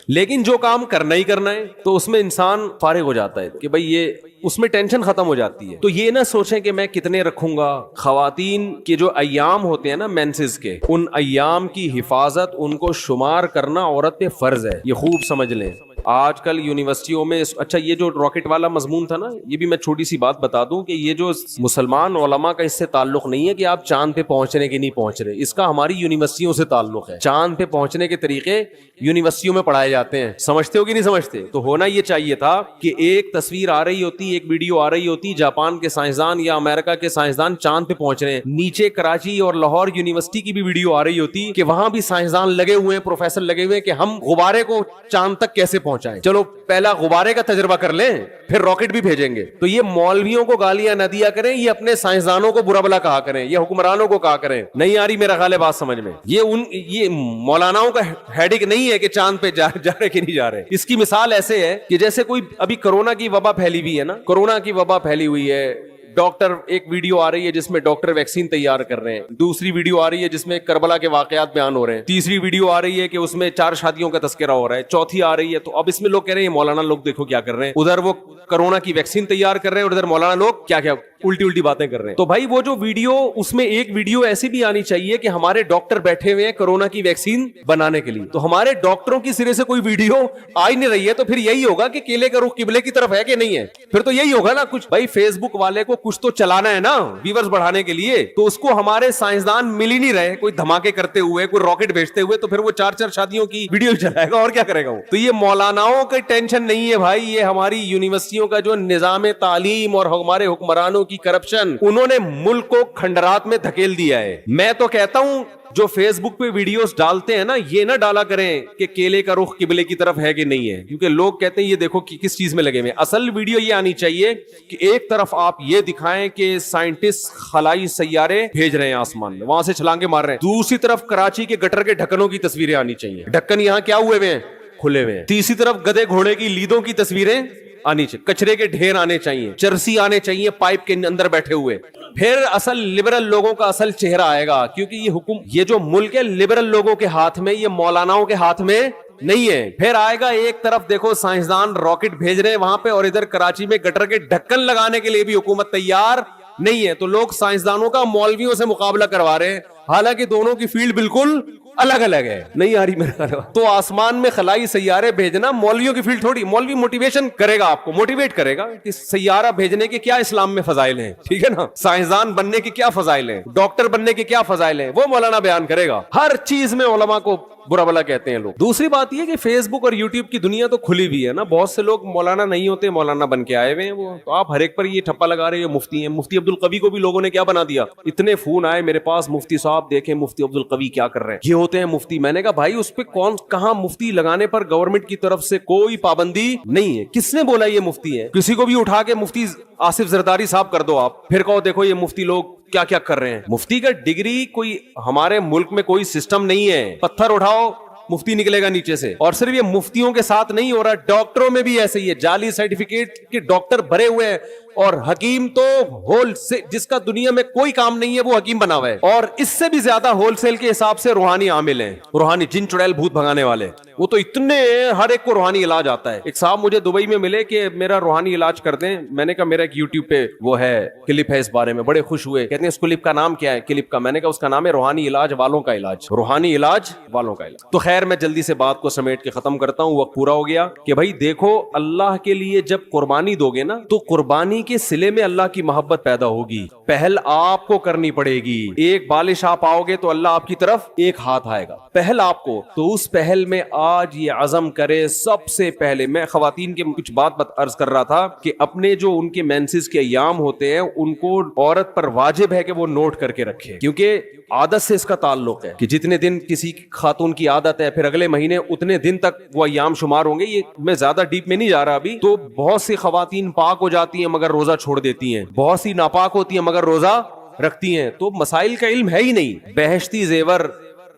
لیکن جو کام کرنا ہی کرنا ہے تو اس میں انسان فارغ ہو جاتا ہے کہ بھائی یہ, اس میں ٹینشن ختم ہو جاتی ہے. تو یہ نہ سوچیں کہ میں کتنے رکھوں گا. خواتین کے جو ایام ہوتے ہیں نا مینسز کے, ان ایام کی حفاظت, ان کو شمار کرنا عورت پہ فرض ہے, یہ خوب سمجھ لیں. آج کل یونیورسٹیوں میں, اچھا یہ جو راکٹ والا مضمون تھا نا, یہ بھی میں چھوٹی سی بات بتا دوں کہ یہ جو مسلمان علماء کا اس سے تعلق نہیں ہے کہ آپ چاند پہ پہنچ رہے کہ نہیں پہنچ رہے, اس کا ہماری یونیورسٹیوں سے تعلق ہے. چاند پہ پہنچنے کے طریقے یونیورسٹیوں میں پڑھائے جاتے ہیں, سمجھتے ہو کہ نہیں سمجھتے؟ تو ہونا یہ چاہیے تھا کہ ایک تصویر آ رہی ہوتی, ایک ویڈیو آ رہی ہوتی, جاپان کے سائنسدان یا امریکہ کے سائنسدان چاند پہ پہنچ رہے ہیں, نیچے کراچی اور لاہور یونیورسٹی کی بھی ویڈیو آ رہی ہوتی کہ وہاں بھی سائنسدان لگے ہوئے ہیں, پروفیسر لگے ہوئے ہیں کہ ہم غبارے کو چاند تک کیسے پہنچائیں. چلو پہلا غبارے کا تجربہ کر لیں, پھر راکٹ بھی بھیجیں گے. تو یہ مولویوں کو گالیاں نہ دیا کریں, یہ اپنے سائنسدانوں کو برا بلا کہا کریں, یہ حکمرانوں کو کہا کریں. نہیں آ رہی میرا خیال ہے بات سمجھ میں؟ یہ مولاناؤں کا ہیڈک نہیں ہے کہ چاند پہ جا رہے کہ نہیں جا رہے. اس کی مثال ایسے ہے کہ جیسے کوئی ابھی کورونا کی وبا پھیلی ہوئی ہے نا, کورونا کی وبا پھیلی ہوئی ہے, ڈاکٹر, ایک ویڈیو آ رہی ہے جس میں ڈاکٹر ویکسین تیار کر رہے ہیں, دوسری ویڈیو آ رہی ہے جس میں کربلا کے واقعات بیان ہو رہے ہیں, تیسری ویڈیو آ رہی ہے کہ اس میں 4 شادیوں کا تذکرہ ہو رہا ہے, چوتھی آ رہی ہے. تو اب اس میں لوگ کہہ رہے ہیں مولانا لوگ دیکھو کیا کر رہے ہیں, ادھر وہ کرونا کی ویکسین تیار کر رہے ہیں اور ادھر مولانا لوگ کیا الٹی الٹی باتیں کر رہے ہیں. تو بھائی وہ جو ویڈیو, اس میں ایک ویڈیو ایسی بھی آنی چاہیے کہ ہمارے ڈاکٹر بیٹھے ہوئے ہیں کورونا کی ویکسین بنانے کے لیے, تو ہمارے ڈاکٹروں کی سرے سے کوئی ویڈیو آ ہی نہیں رہی ہے, تو پھر یہی ہوگا کہ کیلے کا رخ قبلے کی طرف ہے کہ نہیں ہے, پھر تو یہی ہوگا نا کچھ. بھائی فیس بک والے کو کچھ تو چلانا ہے نا ویورز بڑھانے کے لیے, تو اس کو ہمارے سائنسدان مل ہی نہیں رہے, کوئی دھماکے کرتے ہوئے, کوئی راکٹ بھیجتے ہوئے, تو پھر وہ 4 شادیوں کی ویڈیو چلائے گا اور کیا کرے گا وہ. تو یہ مولاناؤں کی ٹینشن نہیں ہے بھائی, یہ ہماری یونیورسٹیوں کا جو نظام تعلیم اور ہمارے حکمرانوں کی کرپشن, انہوں نے ملک کو کھنڈرات میں دھکیل دیا ہے. میں تو کہتا ہوں جو فیس بک پہ ویڈیوز ڈالتے ہیں نا, یہ نہ ڈالا کریں کہ کیلے کا رخ قبلے کی طرف ہے کہ نہیں ہے, کیونکہ لوگ کہتے ہیں یہ دیکھو کہ کس چیز میں لگے ہوئے. اصل ویڈیو یہ آنی چاہیے کہ ایک طرف آپ یہ دکھائیں کہ سائنٹسٹ خلائی سیارے بھیج رہے ہیں آسمان میں, وہاں سے چھلانگے مار رہے ہیں, دوسری طرف کراچی کے گٹر کے ڈھکنوں کی تصویریں آنی چاہیے, ڈھکن یہاں کیا ہوئے ہوئے ہیں, کھلے ہوئے ہیں. تیسری طرف گدے گھوڑے کی لیدوں کی تصویریں آنی چاہیے, کچرے کے ڈھیر آنے چاہیے, چرسی آنے چاہیے پائپ کے اندر بیٹھے ہوئے. پھر اصل لبرل لوگوں کا اصل چہرہ آئے گا, کیونکہ یہ جو ملک ہے لبرل لوگوں کے ہاتھ میں, یہ مولاناؤں کے ہاتھ میں نہیں ہے. پھر آئے گا ایک طرف دیکھو سائنسدان راکٹ بھیج رہے ہیں وہاں پہ, اور ادھر کراچی میں گٹر کے ڈھکن لگانے کے لیے بھی حکومت تیار نہیں ہے. تو لوگ سائنسدانوں کا مولویوں سے مقابلہ کروا رہے ہیں, حالانکہ دونوں کی فیلڈ بالکل الگ الگ ہے. نہیں آ رہی میرے خیال. تو آسمان میں خلائی سیارے بھیجنا مولویوں کی فیلڈ تھوڑی. مولوی موٹیویشن کرے گا, آپ کو موٹیویٹ کرے گا کہ سیارہ بھیجنے کے کیا اسلام میں فضائل ہیں, ٹھیک ہے نا, سائنسدان بننے کے کیا فضائل ہیں, ڈاکٹر بننے کے کیا فضائل ہیں, وہ مولانا بیان کرے گا. ہر چیز میں علماء کو برا بلا کہتے ہیں لوگ. دوسری بات یہ کہ فیس بک اور یوٹیوب کی دنیا تو کھلی ہوئی ہے نا, بہت سے لوگ مولانا نہیں ہوتے, مولانا بن کے آئے ہوئے ہیں وہ. تو آپ ہر ایک پر یہ ٹھپا لگا رہے ہیں مفتی ہیں. مفتی عبد القوی کو بھی لوگوں نے کیا بنا دیا, اتنے فون آئے میرے پاس, مفتی صاحب دیکھیں مفتی عبد القوی کیا کر رہے ہیں, یہ ہوتے ہیں مفتی. میں نے کہا بھائی اس پہ کون کہاں مفتی لگانے پر گورنمنٹ کی طرف سے کوئی پابندی نہیں ہے. کس نے بولا یہ مفتی ہے؟ کسی کو بھی اٹھا کے مفتی آصف زرداری صاحب کر دو آپ, پھر کہو دیکھو یہ مفتی لوگ کیا کیا کر رہے ہیں. مفتی کا ڈگری کوئی ہمارے ملک میں کوئی سسٹم نہیں ہے, پتھر اٹھاؤ مفتی نکلے گا نیچے سے. اور صرف یہ مفتیوں کے ساتھ نہیں ہو رہا, ڈاکٹروں میں بھی ایسے ہی ہے, جعلی سرٹیفکیٹ کے ڈاکٹر بھرے ہوئے ہیں. اور حکیم تو ہول سے, جس کا دنیا میں کوئی کام نہیں ہے وہ حکیم بنا ہوا ہے, اور اس سے بھی زیادہ ہول سیل کے حساب سے روحانی عامل ہیں, روحانی جن چڑیل بھوت بھگانے والے, وہ تو اتنے ہر ایک کو روحانی علاج آتا ہے. ایک صاحب مجھے دبئی میں ملے کہ میرا روحانی علاج کر دیں. میں نے کہا میرا ایک یوٹیوب پہ وہ ہے کلپ ہے اس بارے میں, بڑے خوش ہوئے, کہتے ہیں اس کلپ کا نام کیا ہے, کلپ کا. میں نے کہا اس کا نام ہے روحانی علاج والوں کا علاج, روحانی علاج والوں کا علاج. تو خیر میں جلدی سے بات کو سمیٹ کے ختم کرتا ہوں, وقت پورا ہو گیا. کہ بھائی دیکھو اللہ کے لیے جب قربانی دو گے نا, تو قربانی کے صلے میں اللہ کی محبت پیدا ہوگی. پہل آپ کو کرنی پڑے گی. ایک بالش آپ آؤ گے تو اللہ آپ کی طرف ایک ہاتھ آئے گا, پہل آپ کو. تو اس پہل میں آج یہ عزم کرے سب سے پہلے. میں خواتین کے کچھ بات عرض کر رہا تھا کہ اپنے جو ان کے مینسز کے ایام ہوتے ہیں ان کو عورت پر واجب ہے کہ وہ نوٹ کر کے رکھے, کیونکہ عادت سے اس کا تعلق ہے کہ جتنے دن کسی خاتون کی عادت ہے پھر اگلے مہینے اتنے دن تک وہ ایام شمار ہوں گے. یہ میں زیادہ ڈیپ میں نہیں جا رہا ابھی. تو بہت سی خواتین پاک ہو جاتی ہیں مگر روزہ چھوڑ دیتی ہیں, بہت سی ناپاک ہوتی ہیں مگر روزہ رکھتی ہیں. تو مسائل کا علم ہے ہی نہیں. بہشتی زیور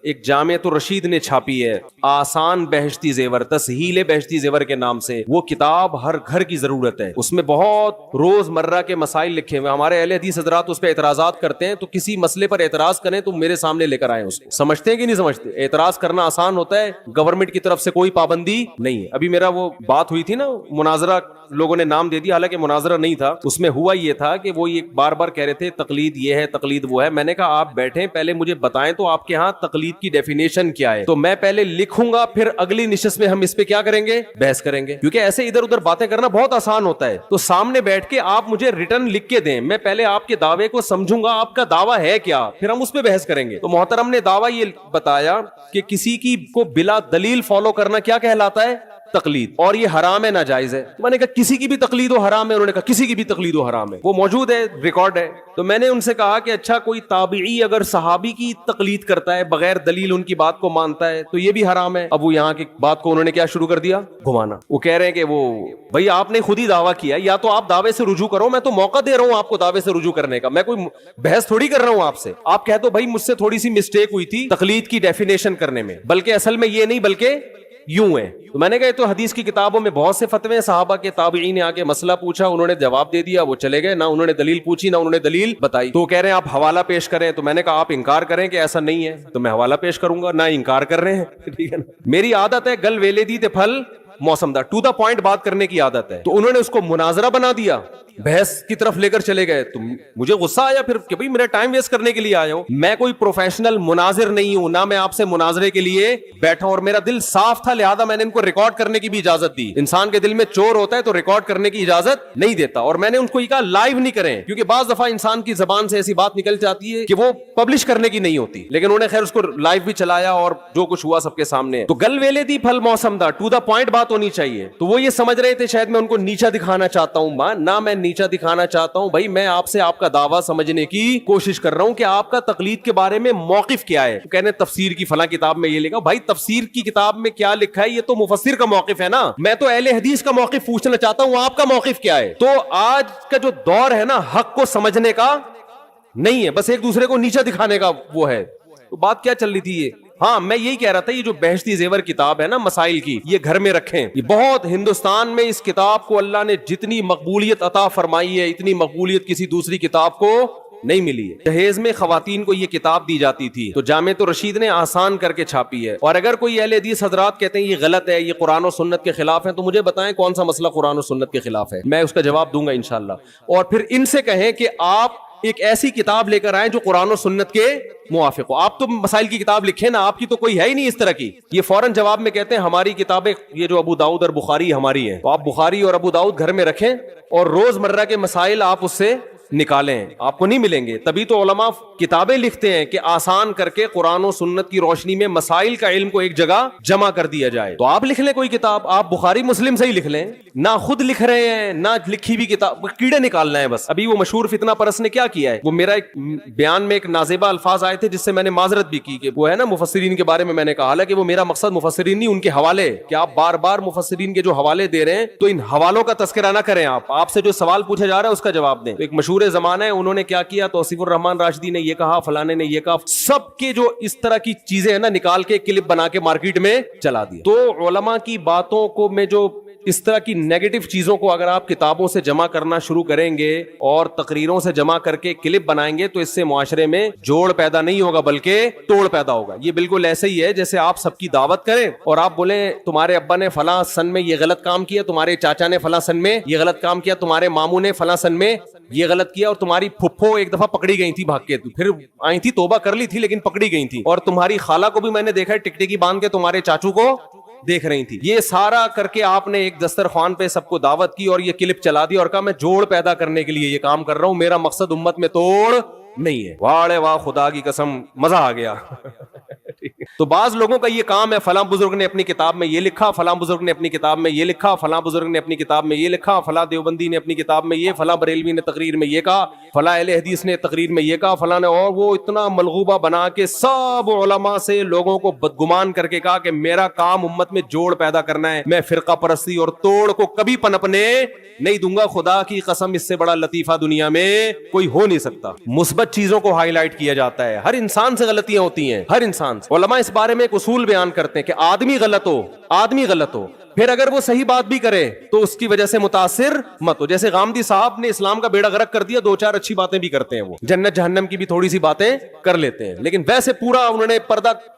ایک جامعۃ الرشید نے چھاپی ہے, آسان بہشتی زیور, تسہیل بہشتی زیور کے نام سے. وہ کتاب ہر گھر کی ضرورت ہے, اس میں بہت روز مرہ کے مسائل لکھے ہوئے. ہمارے اہل حدیث حضرات اس پہ اعتراضات کرتے ہیں, تو کسی مسئلے پر اعتراض کریں تو میرے سامنے لے کر آئیں اس کو. سمجھتے ہیں کہ نہیں سمجھتے؟ اعتراض کرنا آسان ہوتا ہے, گورنمنٹ کی طرف سے کوئی پابندی نہیں ہے. ابھی میرا وہ بات ہوئی تھی نا, مناظرہ لوگوں نے نام دے دیا, حالانکہ مناظرہ نہیں تھا. اس میں ہوا یہ تھا کہ وہ یہ بار بار کہہ رہے تھے تقلید یہ ہے تقلید وہ ہے. میں نے کہا آپ بیٹھیں پہلے مجھے بتائیں تو آپ کے ہاں تقلید کی ڈیفینیشن کیا ہے, تو میں پہلے لکھوں گا, پھر اگلی نشست میں ہم اس پہ کیا کریں گے, بحث کریں گے. کیونکہ ایسے ادھر ادھر باتیں کرنا بہت آسان ہوتا ہے. تو سامنے بیٹھ کے آپ مجھے ریٹرن لکھ کے دیں, میں پہلے آپ کے دعوے کو سمجھوں گا, آپ کا دعویٰ ہے کیا, پھر ہم اس پہ بحث کریں گے. تو محترم نے دعویٰ یہ بتایا کہ کسی کی کو بلا دلیل فالو کرنا کیا کہلاتا ہے, تقلید, اور یہ حرام ہے, ناجائز ہے. میں نے کہا کسی کی بھی تقلید ہو حرام ہے. انہوں نے کہا کسی کی بھی تقلید ہو حرام ہے. وہ موجود ہے, ریکارڈ ہے. تو میں نے ان سے کہا کہ اچھا کوئی تابعی اگر صحابی کی تقلید کرتا ہے, بغیر دلیل ان کی بات کو مانتا ہے, تو یہ بھی حرام ہے. اب وہ یہاں کی بات کو انہوں نے کیا شروع کر دیا, گھمانا. وہ کہہ رہے ہیں کہ وہ بھائی آپ نے خود ہی دعویٰ کیا, یا تو آپ دعوے سے رجوع کرو, میں تو موقع دے رہا ہوں آپ کو دعوے سے رجوع کرنے کا, میں کوئی بحث تھوڑی کر رہا ہوں آپ سے. آپ کہہ دو بھائی مجھ سے تھوڑی سی مسٹیک ہوئی تھی تقلید کی ڈیفینیشن کرنے میں, بلکہ اصل میں یہ نہیں بلکہ یوں ہے. تو میں نے کہا تو حدیث کی کتابوں میں بہت سے فتوے, صحابہ کے تابعین نے آ کے مسئلہ پوچھا, انہوں نے جواب دے دیا, وہ چلے گئے, نہ انہوں نے دلیل پوچھی نہ انہوں نے دلیل بتائی. تو کہہ رہے ہیں آپ حوالہ پیش کریں. تو میں نے کہا آپ انکار کریں کہ ایسا نہیں ہے, تو میں حوالہ پیش کروں گا, نہ انکار کر رہے ہیں, ٹھیک ہے نا. میری عادت ہے گل ویلے دی تے پھل موسم دا, ٹو دا پوائنٹ بات کرنے کی عادت ہے. تو انہوں نے اس کو مناظرہ بنا دیا, بحث کی طرف لے کر چلے گئے. تو مجھے غصہ آیا پھر کہ بھئی میرا ٹائم ویسٹ کرنے کے لیے آیا ہوں, میں کوئی پروفیشنل مناظر نہیں ہوں, نہ میں آپ سے مناظرے کے لیے بیٹھا ہوں, اور میرا دل صاف تھا, لہذا میں نے ان کو ریکارڈ کرنے کی بھی اجازت دی. انسان کے دل میں چور ہوتا ہے تو ریکارڈ کرنے کی اجازت نہیں دیتا, اور میں نے ان کو یہ کہا لائیو نہیں کریں, کیونکہ بعض دفعہ انسان کی زبان سے ایسی بات نکل جاتی ہے کہ وہ پبلش کرنے کی نہیں ہوتی. لیکن انہوں نے خیر اس کو لائیو بھی چلایا اور جو کچھ ہوا سب کے سامنے. تو گل ویلے دی پھل موسم دا, ٹو دا پوائنٹ بات ہونی چاہیے. تو وہ یہ سمجھ رہے تھے شاید میں ان کو نیچا دکھانا چاہتا ہوں. نہ میں نیچا دکھانا چاہتا ہوں بھائی, میں آپ سے آپ کا دعویٰ سمجھنے کی کوشش کر رہا ہوں کہ آپ کا تقلید کے بارے میں موقف کیا ہے. کہنے تفسیر کی فلاں کتاب میں یہ لکھا, بھائی تفسیر کی کتاب میں کیا لکھا ہے یہ تو مفسر کا موقف ہے نا, میں تو اہل حدیث کا موقف پوچھنا چاہتا ہوں, آپ کا موقف کیا ہے. تو آج کا جو دور ہے نا حق کو سمجھنے کا نہیں ہے, بس ایک دوسرے کو نیچا دکھانے کا وہ ہے. تو بات کیا چل رہی تھی یہ, ہاں میں یہی کہہ رہا تھا یہ جو بہشتی زیور کتاب ہے نا مسائل کی, یہ گھر میں رکھیں. یہ بہت ہندوستان میں اس کتاب کو اللہ نے جتنی مقبولیت عطا فرمائی ہے اتنی مقبولیت کسی دوسری کتاب کو نہیں ملی ہے. جہیز میں خواتین کو یہ کتاب دی جاتی تھی تو جامع رشید نے آسان کر کے چھاپی ہے. اور اگر کوئی اہل حدیث حضرات کہتے ہیں یہ غلط ہے, یہ قرآن و سنت کے خلاف ہے, تو مجھے بتائیں کون سا مسئلہ قرآن و سنت کے خلاف ہے, میں اس کا جواب دوں گا انشاءاللہ. اور پھر ان سے کہیں کہ آپ ایک ایسی کتاب لے کر آئیں جو قرآن و سنت کے موافق ہو. آپ تو مسائل کی کتاب لکھیں نا, آپ کی تو کوئی ہے ہی نہیں اس طرح کی. یہ فوراً جواب میں کہتے ہیں ہماری کتابیں یہ جو ابو داؤد اور بخاری ہماری ہیں, تو آپ بخاری اور ابو داؤد گھر میں رکھیں اور روز مرہ کے مسائل آپ اس سے نکالیں, آپ کو نہیں ملیں گے. تبھی تو علماء کتابیں لکھتے ہیں کہ آسان کر کے قرآن و سنت کی روشنی میں مسائل کا علم کو ایک جگہ جمع کر دیا جائے. تو آپ لکھ لیں کوئی کتاب, آپ بخاری مسلم سے ہی لکھ لیں, نہ خود لکھ رہے ہیں نہ لکھی ہوئی کتاب, کیڑے نکالنا ہے بس. ابھی وہ مشہور فتنہ پرست نے کیا کیا ہے, وہ میرا ایک بیان میں ایک نازیبہ الفاظ آئے تھے جس سے میں نے معذرت بھی کی کہ وہ ہے نا مفسرین کے بارے میں نے کہا, حالانکہ وہ میرا مقصد مفسرین نہیں ان کے حوالے, کہ آپ بار بار مفسرین کے جو حوالے دے رہے ہیں تو ان حوالوں کا تذکرہ نہ کریں. آپ سے جو سوال پوچھا جا رہا ہے اس کا جواب دیں. تو ایک مشہور زمانہ ہے, انہوں نے کیا کیا, توصیف الرحمان راشدی نے یہ کہا, فلانے نے یہ کہا, سب کے جو اس طرح کی چیزیں ہیں نا نکال کے کلپ بنا کے مارکیٹ میں چلا دیا. تو علماء کی باتوں کو میں جو اس طرح کی نیگیٹو چیزوں کو اگر آپ کتابوں سے جمع کرنا شروع کریں گے اور تقریروں سے جمع کر کے کلپ بنائیں گے تو اس سے معاشرے میں جوڑ پیدا نہیں ہوگا بلکہ توڑ پیدا ہوگا. یہ بالکل ایسے ہی ہے جیسے آپ سب کی دعوت کریں اور آپ بولیں تمہارے ابا نے فلاں سن میں یہ غلط کام کیا, تمہارے چاچا نے فلاں سن میں یہ غلط کام کیا, تمہارے ماموں نے فلاں سن میں یہ غلط کیا, اور تمہاری پھپھو ایک دفعہ پکڑی گئی تھی بھاگ کے, پھر آئی تھی توبہ کر لی تھی لیکن پکڑی گئی تھی, اور تمہاری خالہ کو بھی میں نے دیکھا ہے ٹکٹکی باندھ کے تمہارے چاچو کو دیکھ رہی تھی. یہ سارا کر کے آپ نے ایک دسترخوان پہ سب کو دعوت کی اور یہ کلپ چلا دی اور کہا میں جوڑ پیدا کرنے کے لیے یہ کام کر رہا ہوں, میرا مقصد امت میں توڑ نہیں ہے. واڑے واہ خدا کی قسم, مزہ آ گیا. تو بعض لوگوں کا یہ کام ہے, فلاں بزرگ نے اپنی کتاب میں یہ لکھا, فلاں بزرگ نے اپنی کتاب میں یہ لکھا, فلاں بزرگ نے اپنی کتاب میں یہ لکھا, فلاں دیوبندی نے اپنی کتاب میں یہ, فلاں بریلوی نے تقریر میں یہ کہا, فلاں اہل حدیث نے تقریر میں یہ کہا, فلاں نے, اور وہ اتنا ملغوبہ بنا کے سب علماء سے لوگوں کو بدگمان کر کے کہا کہ میرا کام امت میں جوڑ پیدا کرنا ہے, میں فرقہ پرستی اور توڑ کو کبھی پنپنے نہیں دوں گا. خدا کی قسم اس سے بڑا لطیفہ دنیا میں کوئی ہو نہیں سکتا. مثبت چیزوں کو ہائی لائٹ کیا جاتا ہے, ہر انسان سے غلطیاں ہوتی ہیں, ہر انسان سے. علماء اس بارے میں ایک اصول بیان کرتے ہیں کہ آدمی غلط ہو پھر اگر وہ صحیح بات بھی کرے تو اس کی وجہ سے متاثر مت ہو. جیسے غامدی صاحب نے اسلام کا بیڑا غرق کر دیا, 2-4 اچھی باتیں بھی کرتے ہیں, وہ جنت جہنم کی بھی تھوڑی سی باتیں کر لیتے ہیں, لیکن ویسے پورا انہوں نے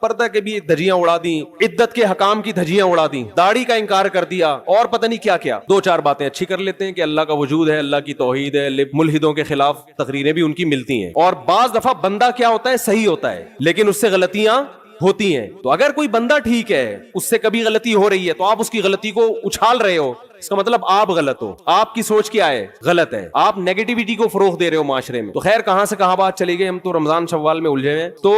پردہ کے بھی دھجیاں اڑا دی, عدت کے حکام کی دھجیاں اڑا دی, داڑھی کا انکار کر دیا, اور پتہ نہیں کیا کیا. 2-4 باتیں اچھی کر لیتے ہیں کہ اللہ کا وجود ہے, اللہ کی توحید ہے, ملحدوں کے خلاف تقریریں بھی ان کی ملتی ہیں. اور بعض دفعہ بندہ کیا ہوتا ہے, صحیح ہوتا ہے لیکن اس سے غلطیاں ہوتی ہیں. تو اگر کوئی بندہ ٹھیک ہے, اس سے کبھی غلطی ہو رہی ہے, تو آپ اس کی غلطی کو اچھال رہے ہو, اس کا مطلب آپ غلط ہو, آپ کی سوچ کیا ہے, غلط ہے, آپ نیگیٹیوٹی کو فروغ دے رہے ہو معاشرے میں. تو خیر کہاں سے کہاں بات چلی گئی, ہم تو رمضان شوال میں الجھے ہیں. تو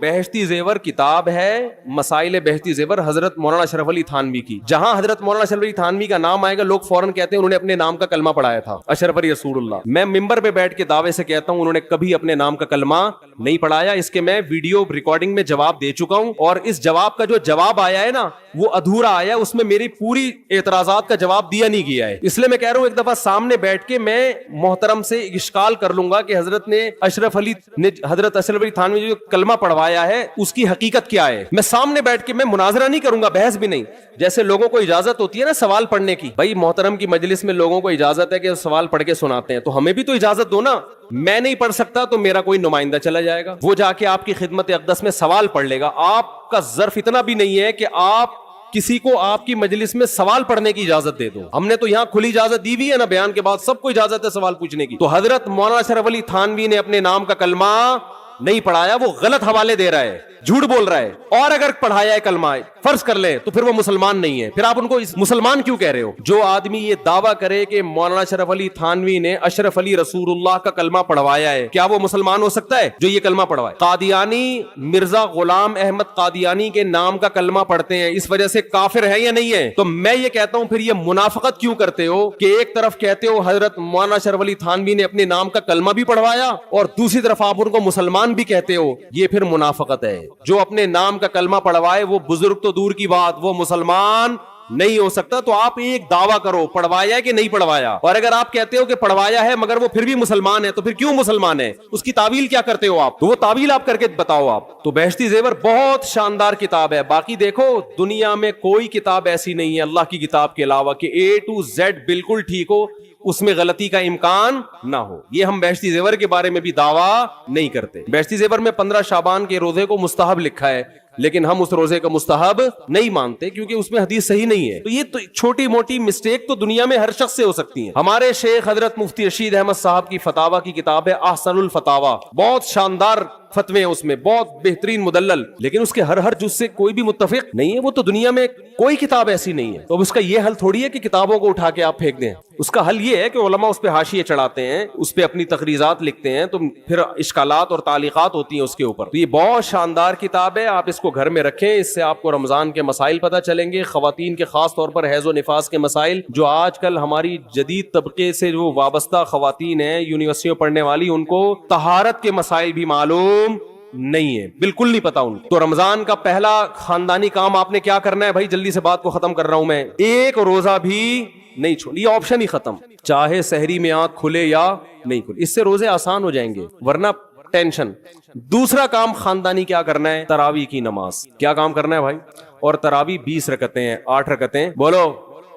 بہشتی زیور کتاب ہے, مسائل بہشتی زیور حضرت مولانا اشرف علی تھانوی کی. جہاں حضرت مولانا اشرف علی تھانوی کا نام آئے گا لوگ فوراً کہتے ہیں انہوں نے اپنے نام کا کلمہ پڑھایا تھا, اشرف علی رسول اللہ. میں ممبر پہ بیٹھ کے دعوے سے کہتا ہوں انہوں نے کبھی اپنے نام کا کلمہ نہیں پڑھایا. اس کے میں ویڈیو ریکارڈنگ میں جواب دے چکا ہوں, اور اس جواب کا جو جواب آیا ہے نا وہ ادھورا آیا, اس میں میری پوری اعتراضات کا جواب دیا نہیں گیا ہے. اس لیے میں کہہ رہا ہوں ایک دفعہ سامنے بیٹھ کے میں محترم سے اشکال کر لوں گا کہ حضرت اشرف علی تھانوی جو کلمہ پڑھوایا ہے اس کی حقیقت کیا ہے. میں سامنے بیٹھ کے میں مناظرہ نہیں کروں گا, بحث بھی نہیں. جیسے لوگوں کو اجازت ہوتی ہے نا سوال پڑھنے کی, بھائی محترم کی مجلس میں لوگوں کو اجازت ہے کہ سوال پڑھ کے سناتے ہیں, تو ہمیں بھی تو اجازت دو نا. میں نہیں پڑھ سکتا تو میرا کوئی نمائندہ چلا جائے گا, وہ جا کے آپ کی خدمت اقدس میں سوال پڑھ لے گا. آپ کا ظرف اتنا بھی نہیں ہے کہ آپ کسی کو آپ کی مجلس میں سوال پڑھنے کی اجازت دے دو. ہم نے تو یہاں کھلی اجازت دی ہوئی ہے نا, بیان کے بعد سب کو اجازت ہے سوال پوچھنے کی. تو حضرت مولانا اشرف علی تھانوی نے اپنے نام کا کلمہ نہیں پڑھایا, وہ غلط حوالے دے رہا ہے, جھوٹ بول رہا ہے. اور اگر پڑھایا ہے کلمہ فرض کر لے تو پھر وہ مسلمان نہیں ہے. پھر آپ ان کو مسلمان کیوں کہہ رہے ہو؟ جو آدمی یہ دعویٰ کرے کہ مولانا اشرف علی تھانوی نے اشرف علی رسول اللہ کا کلمہ پڑھوایا ہے, کیا وہ مسلمان ہو سکتا ہے جو یہ کلمہ پڑھوائے؟ قادیانی مرزا غلام احمد قادیانی کے نام کا کلمہ پڑھتے ہیں, اس وجہ سے کافر ہے یا نہیں ہے؟ تو میں یہ کہتا ہوں پھر یہ منافقت کیوں کرتے ہو کہ ایک طرف کہتے ہو حضرت مولانا اشرف علی تھانوی نے اپنے نام کا کلمہ بھی پڑھوایا اور دوسری طرف آپ ان کو مسلمان بھی کہتے ہو. یہ پھر منافقت ہے. جو اپنے نام کا کلمہ پڑھوائے وہ بزرگ تو دور کی بات, وہ مسلمان نہیں ہو سکتا. تو آپ ایک دعویٰ کرو پڑھوایا کہ نہیں پڑھوایا, اور اگر آپ کہتے ہو کہ پڑھوایا ہے مگر وہ پھر بھی مسلمان ہے تو پھر کیوں مسلمان ہے؟ اس کی تعویل کیا کرتے ہو آپ؟ تو وہ تعویل آپ کر کے بتاؤ آپ. تو بہشتی زیور بہت شاندار کتاب ہے. باقی دیکھو دنیا میں کوئی کتاب ایسی نہیں ہے اللہ کی کتاب کے علاوہ کہ A to Z بالکل ٹھیک ہو, اس میں غلطی کا امکان نہ ہو. یہ ہم بہشتی زیور کے بارے میں بھی دعویٰ نہیں کرتے. بہشتی زیور میں 15 شعبان کے روزے کو مستحب لکھا ہے, لیکن ہم اس روزے کا مستحب نہیں مانتے کیونکہ اس میں حدیث صحیح نہیں ہے. تو یہ تو چھوٹی موٹی مسٹیک تو دنیا میں ہر شخص سے ہو سکتی ہیں. ہمارے شیخ حضرت مفتی رشید احمد صاحب کی فتاوی کی کتاب ہے احسن الفتاوی, بہت شاندار فتوے ہیں اس میں, بہت بہترین مدلل, لیکن اس کے ہر جز سے کوئی بھی متفق نہیں ہے. وہ تو دنیا میں کوئی کتاب ایسی نہیں ہے. تو اب اس کا یہ حل تھوڑی ہے کہ کتابوں کو اٹھا کے آپ پھینک دیں. اس کا حل یہ ہے کہ علماء اس پہ حاشیے چڑھاتے ہیں, اس پہ اپنی تقریرات لکھتے ہیں, تو پھر اشکالات اور تعلیقات ہوتی ہیں اس کے اوپر. تو یہ بہت شاندار کتاب ہے, آپ اس کو گھر میں رکھیں, اس سے آپ کو رمضان کے مسائل پتہ چلیں گے, خواتین کے خاص طور پر حیض و نفاس کے مسائل, جو آج کل ہماری جدید طبقے سے جو وابستہ خواتین ہیں یونیورسٹیوں پڑھنے والی, ان کو طہارت کے مسائل بھی معلوم نہیں ہے, بالکل نہیں پتا ان کو. تو رمضان کا پہلا خاندانی کام آپ نے کیا کرنا ہے بھائی؟ جلدی سے بات کو ختم کر رہا ہوں میں. ایک روزہ بھی نہیں چھوڑ, یہ آپشن ہی ختم, چاہے سحری میں آنکھ کھلے یا نہیں کھلے. اس سے روزے آسان ہو جائیں گے, ورنہ ٹینشن. دوسرا کام خاندانی کیا کرنا ہے؟ تراویح کی نماز. کیا کام کرنا ہے بھائی؟ اور تراویح 20 رکعتیں ہیں, 8 رکعتیں بولو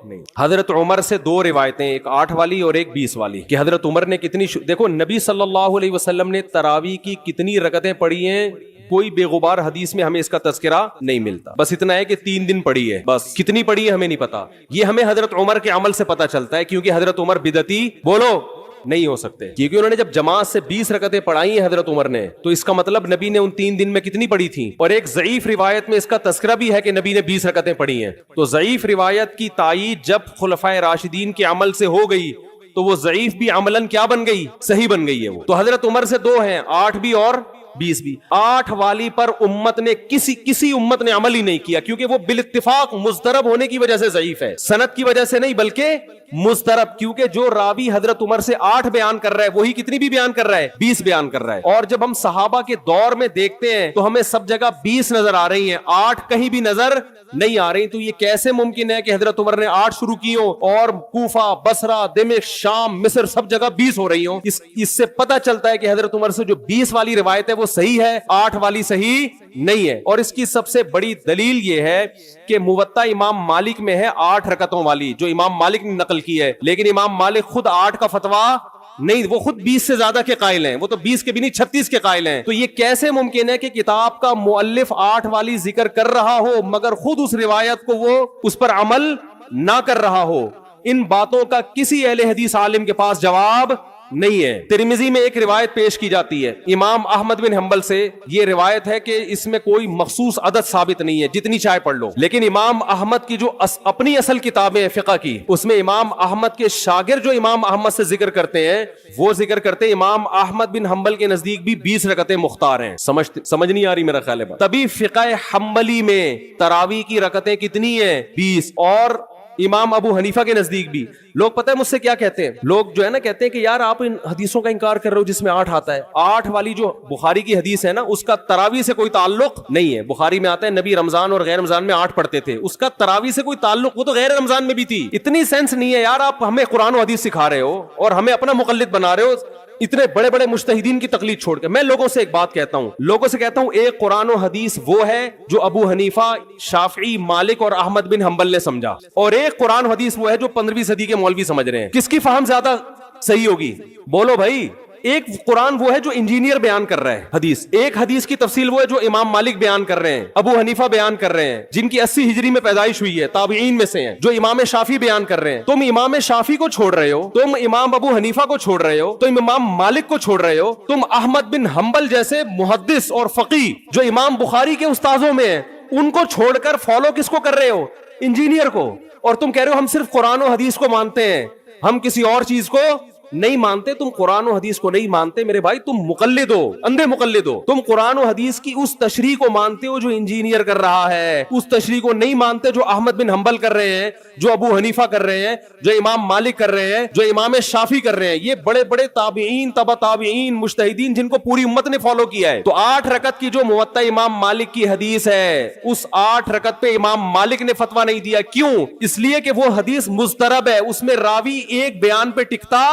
نہیں. حضرت عمر سے 2 روایتیں, ایک 8 والی اور ایک 20 والی, کہ حضرت عمر نے کتنی دیکھو نبی صلی اللہ علیہ وسلم نے تراویح کی کتنی رکعتیں پڑھی ہیں, کوئی بے غبار حدیث میں ہمیں اس کا تذکرہ نہیں ملتا. بس اتنا ہے کہ 3 دن پڑھی ہے, بس کتنی پڑھی ہے ہمیں نہیں پتا. یہ ہمیں حضرت عمر کے عمل سے پتا چلتا ہے, کیونکہ حضرت عمر بدعتی بولو نہیں ہو سکتے, کیونکہ انہوں نے جب جماعت سے 20 رکعتیں پڑھائی ہیں حضرت عمر نے, تو اس کا مطلب نبی نے ان 3 دن میں کتنی پڑھی تھی. اور ایک ضعیف روایت میں اس کا تذکرہ بھی ہے کہ نبی نے 20 رکعتیں پڑھی ہیں. تو ضعیف روایت کی تائید جب خلفائے راشدین کے عمل سے ہو گئی تو وہ ضعیف بھی عملاً کیا بن گئی؟ صحیح بن گئی ہے وہ. تو حضرت عمر سے 2 ہیں, 8 بھی اور 20 بھی. 8 والی پر امت نے کسی امت نے عمل ہی نہیں کیا, کیونکہ وہ بالاتفاق مضطرب ہونے کی وجہ سے ضعیف ہے, سند کی وجہ سے نہیں بلکہ مضطرب. کیونکہ جو راوی حضرت عمر سے 8 بیان کر رہا ہے وہی کتنی بھی بیان کر رہا ہے؟ 20 بیان کر رہا ہے. اور جب ہم صحابہ کے دور میں دیکھتے ہیں تو ہمیں سب جگہ 20 نظر آ رہی ہیں, 8 کہیں بھی نظر نہیں آ رہی. تو یہ کیسے ممکن ہے کہ حضرت عمر نے 8 شروع کی ہوں اور کوفہ, بصرہ, دمشق, شام, مصر سب جگہ 20 ہو رہی ہوں؟ اس سے پتہ چلتا ہے کہ حضرت عمر سے جو 20 والی روایت ہے وہ صحیح ہے, 8 والی صحیح نہیں ہے. اور اس کی سب سے بڑی دلیل یہ ہے کہ موطا امام مالک میں ہے 8 رکعتوں والی, جو امام مالک نے نقل کی ہے, لیکن امام مالک خود 8 کا فتویٰ نہیں, وہ خود 20 سے زیادہ کے قائل ہیں, وہ تو 20 کے بھی نہیں 36 کے قائل ہیں. تو یہ کیسے ممکن ہے کہ کتاب کا مؤلف 8 والی ذکر کر رہا ہو مگر خود اس روایت کو وہ اس پر عمل نہ کر رہا ہو؟ ان باتوں کا کسی اہل حدیث عالم کے پاس جواب نہیں ہے. ترمذی میں ایک روایت پیش کی جاتی ہے امام احمد بن حنبل سے, یہ روایت ہے کہ اس میں کوئی مخصوص عدد ثابت نہیں ہے, جتنی چاہے پڑھ لو. لیکن امام احمد کی جو اپنی اصل کتابیں ہیں فقہ کی, اس میں امام احمد کے شاگرد جو امام احمد سے ذکر کرتے ہیں وہ ذکر کرتے ہیں امام احمد بن حنبل کے نزدیک بھی 20 رکعتیں مختار ہیں. سمجھ نہیں آ رہی میرا خیال ہے. تبھی فقہ حنبلی میں تراویح کی رکعتیں کتنی ہیں؟ 20. اور امام ابو حنیفہ کے نزدیک بھی. لوگ پتہ ہے مجھ سے کیا کہتے ہیں, لوگ جو ہے نا کہتے ہیں کہ یار آپ ان حدیثوں کا انکار کر رہے ہو جس میں 8 آتا ہے. 8 والی جو بخاری کی حدیث ہے نا, اس کا تراویح سے کوئی تعلق نہیں ہے. بخاری میں آتا ہے نبی رمضان اور غیر رمضان میں 8 پڑھتے تھے, اس کا تراویح سے کوئی تعلق, وہ تو غیر رمضان میں بھی تھی. اتنی سینس نہیں ہے یار, آپ ہمیں قرآن و حدیث سکھا رہے ہو اور ہمیں اپنا مقلد بنا رہے ہو اتنے بڑے بڑے مجتہدین کی تقلید چھوڑ کے. میں لوگوں سے ایک بات کہتا ہوں, ایک قرآن و حدیث وہ ہے جو ابو حنیفہ, شافعی, مالک اور احمد بن حنبل نے سمجھا, اور ایک قرآن و حدیث وہ ہے جو 15ویں صدی کے مولوی سمجھ رہے ہیں. کس کی فہم زیادہ صحیح ہوگی؟ بولو بھائی. ایک قرآن وہ ہے جو انجینئر بیان کر رہا ہے حدیث, ایک حدیث کی تفصیل وہ ہے جو امام مالک بیان کر رہے ہیں, ابو حنیفہ بیان کر رہے ہیں جن کی 80 ہجری میں پیدائش ہوئی ہے, تابعین میں سے ہیں, جو امام شافعی بیان کر رہے ہیں. تم امام شافعی کو چھوڑ رہے ہو, تم امام ابو حنیفہ کو چھوڑ رہے ہو, تم امام مالک کو چھوڑ رہے ہو, تم احمد بن حنبل جیسے محدث اور فقیہ جو امام بخاری کے استاذوں میں ہیں ان کو چھوڑ کر فالو کس کو کر رہے ہو؟ انجینئر کو. اور تم کہہ رہے ہو ہم صرف قرآن و حدیث کو مانتے ہیں, ہم کسی اور چیز کو نہیں مانتے. تم قرآن و حدیث کو نہیں مانتے میرے بھائی, تم مقلد ہو, اندھے مقلد ہو. تم قرآن و حدیث کی اس تشریح کو مانتے ہو جو انجینئر کر رہا ہے, اس تشریح کو نہیں مانتے جو احمد بن حنبل کر رہے ہیں, جو ابو حنیفہ کر رہے ہیں, جو امام مالک کر رہے ہیں, جو امام شافعی کر رہے ہیں. یہ بڑے بڑے تابعین, تبع تابعین, مجتہدین جن کو پوری امت نے فالو کیا ہے. تو 8 رکعت کی جو موطا امام مالک کی حدیث ہے, اس 8 رکعت پہ امام مالک نے فتویٰ نہیں دیا. کیوں؟ اس لیے کہ وہ حدیث مضطرب ہے, اس میں راوی ایک بیان پہ ٹکتا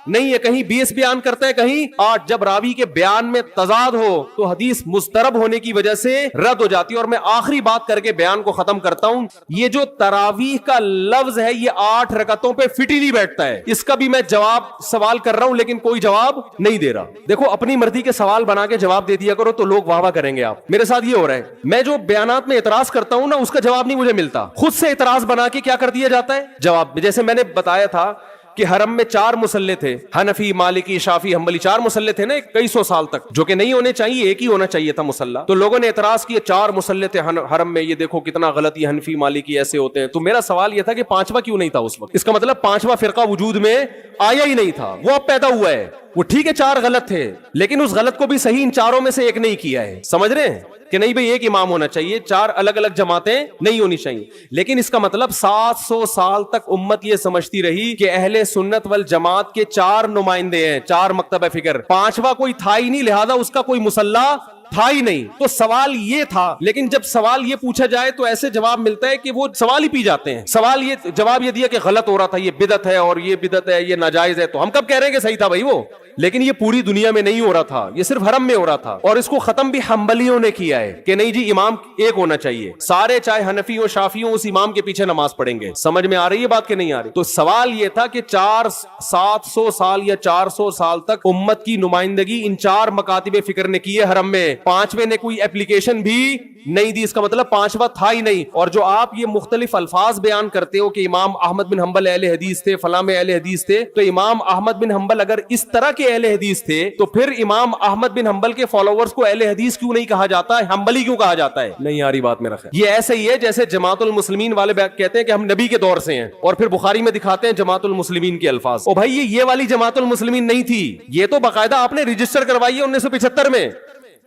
نہیں ہے, کہیں 20 بیان کرتا ہے, کہیں 8. جب راوی کے بیان میں تضاد ہو تو حدیث مضطرب ہونے کی وجہ سے رد ہو جاتی ہے. اور میں آخری بات کر کے بیان کو ختم کرتا ہوں, یہ جو تراویح کا لفظ ہے یہ 8 رکعتوں پہ فٹ ہی نہیں بیٹھتا ہے. اس کا بھی میں جواب سوال کر رہا ہوں لیکن کوئی جواب نہیں دے رہا. دیکھو اپنی مرضی کے سوال بنا کے جواب دے دیا کرو تو لوگ واہ واہ کریں گے. آپ میرے ساتھ یہ ہو رہا ہے, میں جو بیانات میں اعتراض کرتا ہوں نا اس کا جواب نہیں مجھے ملتا, خود سے اعتراض بنا کے کیا کر دیا جاتا ہے جواب. جیسے میں نے بتایا تھا کہ حرم میں 4 مصلے تھے, حنفی, مالکی, شافعی, حنبلی, 4 مصلے تھے نا کئی سو سال تک, جو کہ نہیں ہونے چاہیے, ایک ہی ہونا چاہیے تھا مصلہ. تو لوگوں نے اعتراض کیا 4 مصلے تھے حرم میں, یہ دیکھو کتنا غلط, یہ حنفی مالکی ایسے ہوتے ہیں. تو میرا سوال یہ تھا کہ 5واں کیوں نہیں تھا اس وقت؟ اس کا مطلب 5واں فرقہ وجود میں آیا ہی نہیں تھا, وہ اب پیدا ہوا ہے. وہ ٹھیک ہے 4 غلط تھے لیکن اس غلط کو بھی صحیح ان 4 میں سے ایک نہیں کیا ہے. سمجھ رہے ہیں کہ نہیں بھئی ایک امام ہونا چاہیے, 4 الگ الگ جماعتیں نہیں ہونی چاہیے. لیکن اس کا مطلب 700 سال تک امت یہ سمجھتی رہی کہ اہل سنت والجماعت کے 4 نمائندے ہیں, 4 مکتب فکر, 5واں کوئی تھا ہی نہیں, لہذا اس کا کوئی مصلی تھا ہی نہیں. تو سوال یہ تھا, لیکن جب سوال یہ پوچھا جائے تو ایسے جواب ملتا ہے کہ وہ سوال ہی پی جاتے ہیں. سوال یہ جواب یہ دیا کہ غلط ہو رہا تھا, یہ بدعت ہے, اور یہ بدعت ہے, یہ ناجائز ہے. تو ہم کب کہہ رہے ہیں کہ صحیح تھا بھائی وہ؟ لیکن یہ پوری دنیا میں نہیں ہو رہا تھا, یہ صرف حرم میں ہو رہا تھا. اور اس کو ختم بھی حنبلیوں نے کیا ہے کہ نہیں جی امام ایک ہونا چاہیے, سارے چاہے حنفی ہو شافعی ہو اس امام کے پیچھے نماز پڑھیں گے. سمجھ میں آ رہی ہے بات کہ نہیں آ رہی؟ تو سوال یہ تھا کہ 700 سال یا 400 سال تک امت کی نمائندگی ان 4 مکاتب فکر نے کی ہے حرم میں, 5ویں نے کوئی اپلیکیشن بھی نہیں دی. اس کا مطلب 5واں تھا ہی نہیں. اور جو آپ یہ مختلف الفاظ بیان کرتے ہو کہ امام احمد بن حنبل اہل حدیث تھے, فلاں میں اہل حدیث تھے, تو امام احمد بن حنبل اگر اس طرح کے اہل حدیث تھے تو پھر امام احمد بن حنبل کے فالوورز کو اہل حدیث کیوں نہیں کہا جاتا ہے, حنبلی کیوں کہا جاتا ہے؟ نہیں آ رہی بات میرا خیال. یہ ایسے ہی ہے جیسے جماعت المسلمین والے کہتے ہیں کہ ہم نبی کے دور سے ہیں, اور پھر بخاری میں دکھاتے ہیں جماعت المسلمین کے الفاظ. او بھائی یہ والی جماعت المسلمین نہیں تھی, یہ تو باقاعدہ آپ نے رجسٹر کروائی ہے 1975 میں.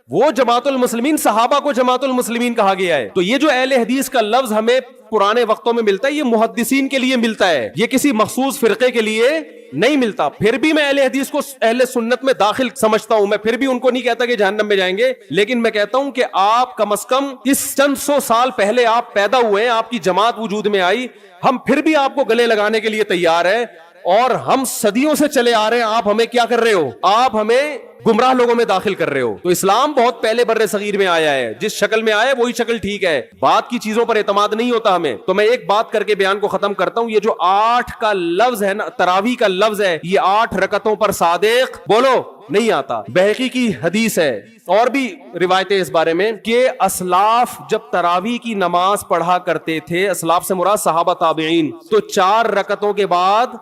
وہ جماعت المسلمین صحابہ کو جماعت المسلمین کہا گیا ہے. تو یہ جو اہل حدیث کا لفظ ہمیں پرانے وقتوں میں ملتا ہے یہ محدثین کے لیے ملتا ہے, یہ کسی مخصوص فرقے کے لیے نہیں ملتا. پھر بھی میں اہل حدیث کو اہل سنت میں داخل سمجھتا ہوں, میں پھر بھی ان کو نہیں کہتا کہ جہنم میں جائیں گے, لیکن میں کہتا ہوں کہ آپ کم از کم اس چند 100 سال پہلے آپ پیدا ہوئے ہیں, آپ کی جماعت وجود میں آئی, ہم پھر بھی آپ کو گلے لگانے کے لیے تیار ہیں, اور ہم صدیوں سے چلے آ رہے ہیں. آپ ہمیں کیا کر رہے ہو؟ آپ ہمیں گمراہ لوگوں میں داخل کر رہے ہو. تو اسلام بہت پہلے بر صغیر میں آیا ہے, جس شکل میں آیا ہے وہی شکل ٹھیک ہے, بات کی چیزوں پر اعتماد نہیں ہوتا ہمیں. تو میں ایک بات کر کے بیان کو ختم کرتا ہوں, یہ جو 8 کا لفظ ہے نا, تراویح کا لفظ ہے, یہ 8 رکعتوں پر صادق بولو نہیں آتا. بہقی کی حدیث ہے اور بھی روایتیں اس بارے میں کہ اسلاف جب تراویح کی نماز پڑھا کرتے تھے, اسلاف سے مراد صحابہ تابعین, تو 4 رکعتوں کے بعد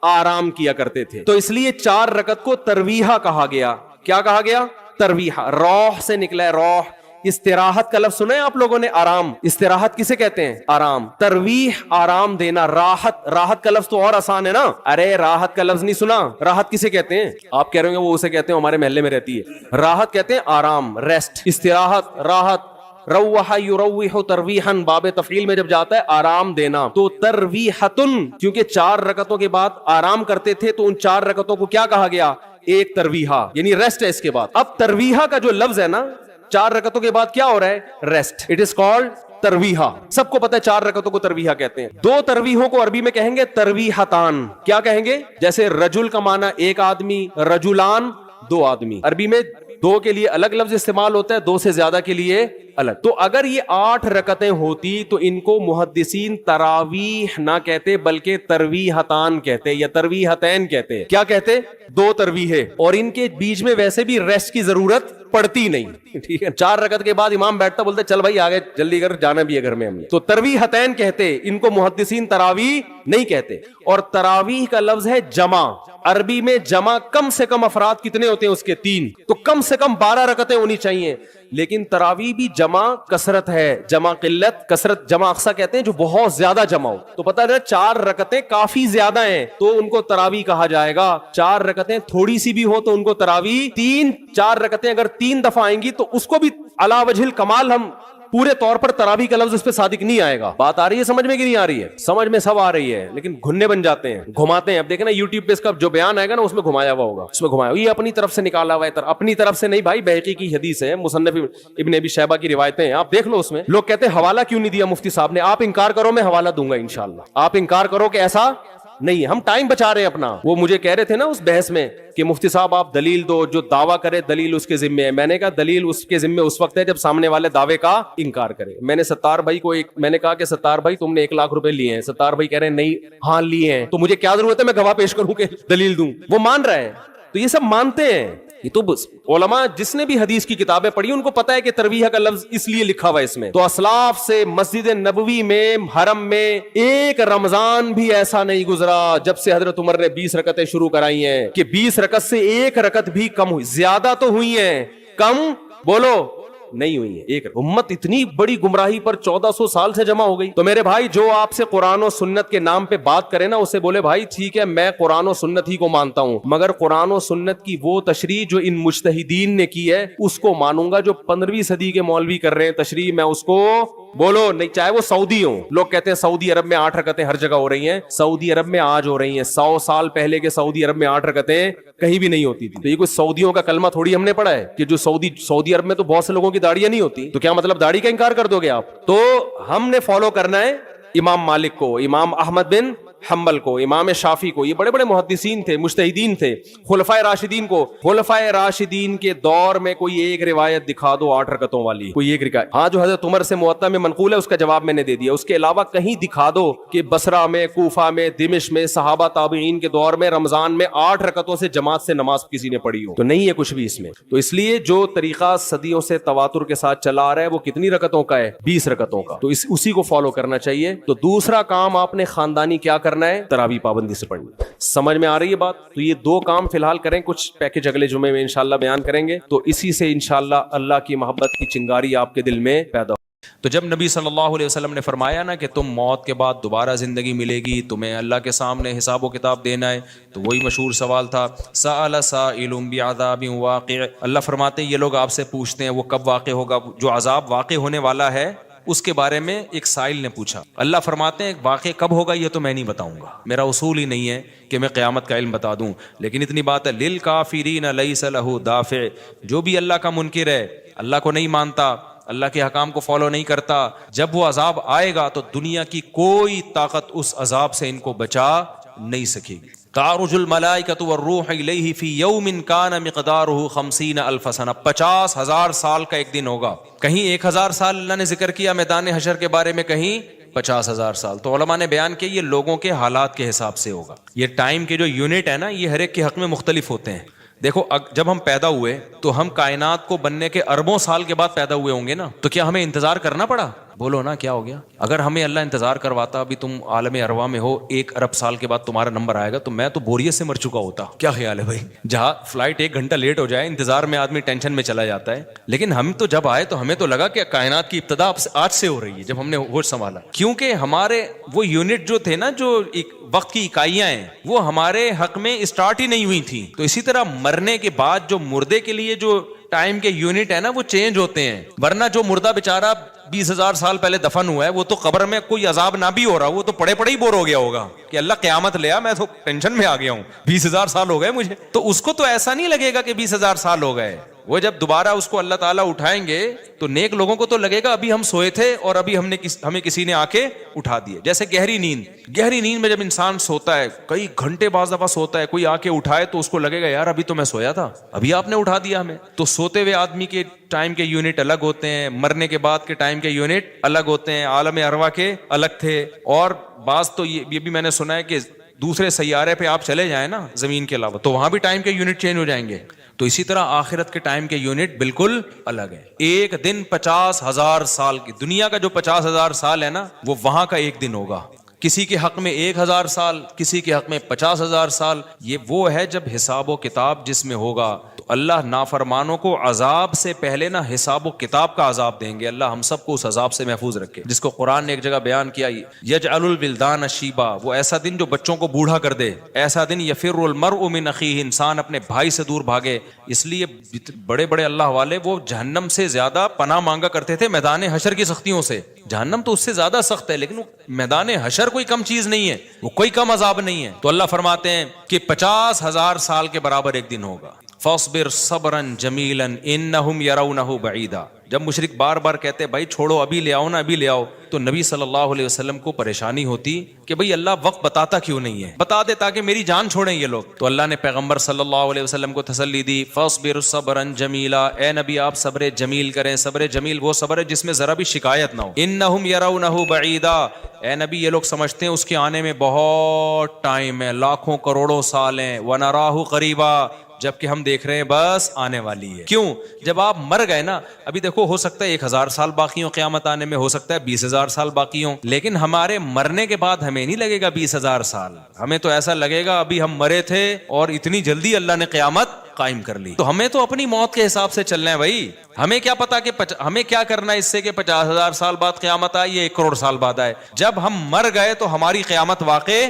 آرام کیا کرتے تھے. تو اس لیے 4 رکعت کو ترویحہ کہا گیا. کیا کہا گیا؟ ترویحہ. روح سے نکلا ہے, روح. استراحت کا لفظ سنا ہے آپ لوگوں نے؟ آرام. استراحت کسے کہتے ہیں؟ آرام. ترویح آرام دینا. راحت, راحت کا لفظ تو اور آسان ہے نا. ارے راحت کا لفظ نہیں سنا؟ راحت کسے کہتے ہیں؟ آپ کہہ رہے ہیں وہ اسے کہتے ہیں, ہمارے محلے میں رہتی ہے. راحت کہتے ہیں آرام, ریسٹ. استراحت, راحت. روح یروح ترویحا, باب تفعیل میں جب جاتا ہے آرام دینا, تو ترویحتن, کیونکہ 4 رکعتوں کے بعد آرام کرتے تھے تو ان 4 رکعتوں کو کیا کہا گیا؟ ایک ترویحہ, یعنی ریسٹ ہے اس کے بعد. اب ترویحہ کا جو لفظ ہے نا, 4 رکعتوں کے بعد کیا ہو رہا ہے؟ ریسٹ. اٹ از کالڈ ترویحہ. سب کو پتہ ہے 4 رکعتوں کو ترویحہ کہتے ہیں. 2 ترویحوں کو عربی میں کہیں گے ترویحتان. کیا کہیں گے؟ جیسے رجل کا معنی ایک آدمی, رجلان 2 آدمی. عربی میں دو کے لیے الگ لفظ استعمال ہوتا ہے, 2 سے زیادہ کے لیے الگ. تو اگر یہ 8 رکعتیں ہوتی تو ان کو محدثین تراویح نہ کہتے بلکہ ترویحتان کہتے یا ترویحتین کہتے. کیا کہتے؟ 2 ترویحیں, اور ان کے بیچ میں ویسے بھی ریسٹ کی ضرورت پڑتی نہیں. ٹھیک ہے, 4 رکعت کے بعد امام بیٹھتا بولتے چل بھائی آگے جلدی کر, جانا بھی ہے گھر میں ہم نے. تو ترویحتین کہتے, ان کو محدثین تراویح نہیں کہتے. اور تراویح کا لفظ ہے جمع. عربی میں جمع کم سے کم افراد کتنے ہوتے ہیں اس کے 3, تو کم سے کم 12 رکعتیں ہونی چاہیے. لیکن تراویح بھی جمع کثرت ہے, جمع قلت, کثرت جمع اقصا کہتے ہیں جو بہت زیادہ جمع ہو. تو پتہ ہے 4 رکعتیں کافی زیادہ ہیں تو ان کو تراویح کہا جائے گا. 4 رکعتیں تھوڑی سی بھی ہو تو ان کو تراویح. 4 رکعتیں اگر 3 دفعہ آئیں گی تو اس کو بھی علی وجہ الکمال ہم پورے طور پر تراویح کا لفظ اس پہ صادق نہیں آئے گا. بات آ رہی ہے سمجھ میں کہ نہیں آ رہی ہے؟ سمجھ میں سب آ رہی ہے, لیکن گھننے بن جاتے ہیں, گھماتے ہیں. اب دیکھیں نا یوٹیوب پہ اس کا جو بیان آئے گا نا اس میں گھمایا ہوا ہوگا, اس میں گھمایا یہ اپنی طرف سے نکالا ہوا ہے. اپنی طرف سے نہیں بھائی, بہقی کی حدیث ہے, مصنف ابن ابی شیبہ کی روایتیں ہیں, آپ دیکھ لو. اس میں لوگ کہتے ہیں حوالہ کیوں نہیں دیا مفتی صاحب نے. آپ انکار کرو میں حوالہ دوں گا انشاءاللہ. آپ انکار کرو کہ ایسا نہیں ہے, ہم ٹائم بچا رہے ہیں اپنا. وہ مجھے کہہ رہے تھے نا اس بحث میں کہ مفتی صاحب آپ دلیل دو, جو دعویٰ کرے دلیل اس کے ذمے ہے. میں نے کہا دلیل اس کے ذمے اس وقت ہے جب سامنے والے دعوے کا انکار کرے. میں نے ستار بھائی کو میں نے کہا کہ ستار بھائی تم نے 1 لاکھ روپے لیے ہیں. ستار بھائی کہہ رہے ہیں نہیں, ہاں لیے ہیں. تو مجھے کیا ضرورت ہے میں گواہ پیش کروں کہ دلیل دوں؟ وہ مان رہا ہے. تو یہ سب مانتے ہیں. یہ تو بس علماء جس نے بھی حدیث کی کتابیں پڑھی ان کو پتا ہے کہ ترویح کا لفظ اس لیے لکھا ہوا ہے اس میں. تو اسلاف سے مسجد نبوی میں, حرم میں ایک رمضان بھی ایسا نہیں گزرا جب سے حضرت عمر نے 20 رکعتیں شروع کرائی ہیں کہ 20 رکعت سے 1 رکعت بھی کم ہوئی. زیادہ تو ہوئی ہیں, کم بولو نہیں ہوئی ہے. ایک امت اتنی بڑی گمراہی پر 1400 سال سے جمع ہو گئی. تو میرے بھائی جو آپ سے قرآن و سنت کے نام پہ بات کرے نا اسے بولے بھائی ٹھیک ہے میں قرآن و سنت ہی کو مانتا ہوں, مگر قرآن و سنت کی وہ تشریح جو ان مجتہدین نے کی ہے اس کو مانوں گا. جو 15ویں صدی کے مولوی کر رہے ہیں تشریح, میں اس کو بولو نہیں, چاہے وہ سعودی ہوں. لوگ کہتے ہیں سعودی عرب میں 8 رکعتیں ہر جگہ ہو رہی ہیں. سعودی عرب میں آج ہو رہی ہیں, 100 سال پہلے کے سعودی عرب میں 8 رکعتیں کہیں بھی نہیں ہوتی تھی. تو یہ کوئی سعودیوں کا کلمہ تھوڑی ہم نے پڑھا ہے کہ جو سعودی عرب میں تو بہت سے لوگوں کی داڑیاں نہیں ہوتی, تو کیا مطلب داڑھی کا انکار کر دو گے آپ؟ تو ہم نے فالو کرنا ہے امام مالک کو, امام احمد بن حنبل کو, امام شافعی کو. یہ بڑے بڑے محدثین تھے, مجتہدین تھے. خلفائے راشدین کو, خلفائے راشدین کے دور میں کوئی ایک روایت دکھا دو 8 رکعتوں والی, کوئی ایک روایت. ہاں جو حضرت عمر سے موطا میں منقول ہے اس کا جواب میں نے دے دیا. اس کے علاوہ کہیں دکھا دو کہ بصرہ میں, کوفہ میں, دمشق میں, صحابہ تابعین کے دور میں رمضان میں 8 رکعتوں سے جماعت سے نماز کسی نے پڑھی ہو. تو نہیں ہے کچھ بھی اس میں. تو اس لیے جو طریقہ صدیوں سے تواتر کے ساتھ چلا آ رہا ہے وہ کتنی رکعتوں کا ہے؟ 20 رکعتوں کا. تو اسی کو فالو کرنا چاہیے. تو دوسرا کام آپ نے خاندانی کیا کرنا ہے؟ تراویح پابندی سے پڑھنی. سمجھ میں آ رہی ہے بات؟ تو یہ 2 کام فی الحال کریں, کچھ پیکج اگلے جمعے میں انشاءاللہ بیان کریں گے. تو اسی سے انشاءاللہ اللہ کی محبت کی چنگاری آپ کے دل میں پیدا ہو. تو جب نبی صلی اللہ علیہ وسلم نے فرمایا نا کہ تم موت کے بعد دوبارہ زندگی ملے گی, تمہیں اللہ کے سامنے حساب و کتاب دینا ہے, تو وہی مشہور سوال تھا سأل سائل بعذاب واقع. اللہ فرماتے ہیں یہ لوگ آپ سے پوچھتے ہیں وہ کب واقع ہوگا, جو عذاب واقع ہونے والا ہے اس کے بارے میں ایک سائل نے پوچھا. اللہ فرماتے ہیں واقع کب ہوگا یہ تو میں نہیں بتاؤں گا, میرا اصول ہی نہیں ہے کہ میں قیامت کا علم بتا دوں. لیکن اتنی بات ہے للکافرین لیس لہ دافع, جو بھی اللہ کا منکر ہے, اللہ کو نہیں مانتا, اللہ کے حکام کو فالو نہیں کرتا, جب وہ عذاب آئے گا تو دنیا کی کوئی طاقت اس عذاب سے ان کو بچا نہیں سکے گی. تعرج الملائکۃ والروح الیہ فی یوم کان مقدارہ 50,000 سنہ, 50,000 سال کا ایک دن ہوگا. کہیں 1,000 سال اللہ نے ذکر کیا میدان حشر کے بارے میں, کہیں 50,000 سال. تو علماء نے بیان کیا یہ لوگوں کے حالات کے حساب سے ہوگا. یہ ٹائم کے جو یونٹ ہے نا یہ ہر ایک کے حق میں مختلف ہوتے ہیں. دیکھو جب ہم پیدا ہوئے تو ہم کائنات کو بننے کے اربوں سال کے بعد پیدا ہوئے ہوں گے نا, تو کیا ہمیں انتظار کرنا پڑا؟ بولو نا کیا ہو گیا؟ اگر ہمیں اللہ انتظار کرواتا, ابھی تم عالم ارواح میں ہو, 1 ارب سال کے بعد تمہارا نمبر آئے گا, تو میں تو بوریت سے مر چکا ہوتا. کیا خیال ہے بھائی؟ جہاں فلائٹ 1 گھنٹہ لیٹ ہو جائے انتظار میں آدمی ٹینشن میں چلا جاتا ہے. لیکن ہم تو جب آئے تو ہمیں تو لگا کہ کائنات کی ابتدا آج سے ہو رہی ہے جب ہم نے ہوش سنبھالا, کیونکہ ہمارے وہ یونٹ جو تھے نا, جو وقت کی اکائیاں ہیں, وہ ہمارے حق میں اسٹارٹ ہی نہیں ہوئی تھیں. تو اسی طرح مرنے کے بعد جو مردے کے لیے جو ٹائم کے یونٹ ہے نا وہ چینج ہوتے ہیں. ورنہ جو مردہ بیچارہ 20,000 سال پہلے دفن ہوا ہے وہ تو قبر میں کوئی عذاب نہ بھی ہو رہا, وہ تو پڑے پڑے ہی بور ہو گیا ہوگا کہ اللہ قیامت لے آ, میں تو ٹینشن میں آ گیا ہوں, 20,000 سال ہو گئے مجھے. تو اس کو تو ایسا نہیں لگے گا کہ 20,000 سال ہو گئے, وہ جب دوبارہ اس کو اللہ تعالیٰ اٹھائیں گے تو نیک لوگوں کو تو لگے گا ابھی ہم سوئے تھے اور ابھی ہمیں کسی نے آ کے اٹھا دیے. جیسے گہری نیند میں جب انسان سوتا ہے کئی گھنٹے بعض دفعہ سوتا ہے, کوئی آ کے اٹھائے تو اس کو لگے گا یار ابھی تو میں سویا تھا, ابھی آپ نے اٹھا دیا ہمیں. تو سوتے ہوئے آدمی کے ٹائم کے یونٹ الگ ہوتے ہیں, مرنے کے بعد کے ٹائم کے یونٹ الگ ہوتے ہیں, عالم ارواح کے الگ تھے. اور بعض تو یہ بھی میں نے سنا ہے کہ دوسرے سیارے پہ آپ چلے جائیں نا زمین کے علاوہ تو وہاں بھی ٹائم کے یونٹ چینج ہو جائیں گے. تو اسی طرح آخرت کے ٹائم کے یونٹ بالکل الگ ہے. ایک دن 50,000 سال کی, دنیا کا جو 50,000 سال ہے نا وہ وہاں کا ایک دن ہوگا. کسی کے حق میں 1,000 سال, کسی کے حق میں 50,000 سال. یہ وہ ہے جب حساب و کتاب جس میں ہوگا. تو اللہ نافرمانوں کو عذاب سے پہلے نا حساب و کتاب کا عذاب دیں گے. اللہ ہم سب کو اس عذاب سے محفوظ رکھے, جس کو قرآن نے ایک جگہ بیان کیا, یجعل الولدان شیبا, وہ ایسا دن جو بچوں کو بوڑھا کر دے. ایسا دن یفر المرء من اخیہ, انسان اپنے بھائی سے دور بھاگے. اس لیے بڑے بڑے اللہ والے وہ جہنم سے زیادہ پناہ مانگا کرتے تھے میدان حشر کی سختیوں سے. جہنم تو اس سے زیادہ سخت ہے, لیکن میدان حشر کوئی کم چیز نہیں ہے, وہ کوئی کم عذاب نہیں ہے. تو اللہ فرماتے ہیں کہ 50,000 سال کے برابر ایک دن ہوگا. فاصبر صبرا جمیلا انہم یرونہ بعیدا. جب مشرک بار بار کہتے بھائی چھوڑو ابھی لے آؤ نا ابھی لے آؤ, تو نبی صلی اللہ علیہ وسلم کو پریشانی ہوتی کہ بھئی اللہ وقت بتاتا کیوں نہیں ہے, بتا دے تاکہ میری جان چھوڑیں یہ لوگ. تو اللہ نے پیغمبر صلی اللہ علیہ وسلم کو تسلی دی, فاصبر صبرا جمیلا, اے نبی آپ صبر جمیل کریں. صبر جمیل وہ صبر ہے جس میں ذرا بھی شکایت نہ ہو. انہم یرونہ بعیدا, اے نبی یہ لوگ سمجھتے ہیں اس کے آنے میں بہت ٹائم ہے, لاکھوں کروڑوں سال ہیں. ونراہ قریبا, جبکہ ہم دیکھ رہے ہیں بس آنے والی ہے. کیوں؟ جب آپ مر گئے نا, ابھی دیکھو ہو سکتا ہے 1,000 سال باقی ہوں قیامت آنے میں, ہو سکتا ہے 20,000 سال باقی ہوں, لیکن ہمارے مرنے کے بعد ہمیں نہیں لگے گا 20,000 سال, ہمیں تو ایسا لگے گا ابھی ہم مرے تھے اور اتنی جلدی اللہ نے قیامت قائم کر لی. تو ہمیں تو اپنی موت کے حساب سے چلنا ہے بھائی. ہمیں کیا پتا کہ ہمیں کیا کرنا ہے اس سے کہ 50,000 سال بعد قیامت آئے یا 1 کروڑ سال بعد آئے. جب ہم مر گئے تو ہماری قیامت واقع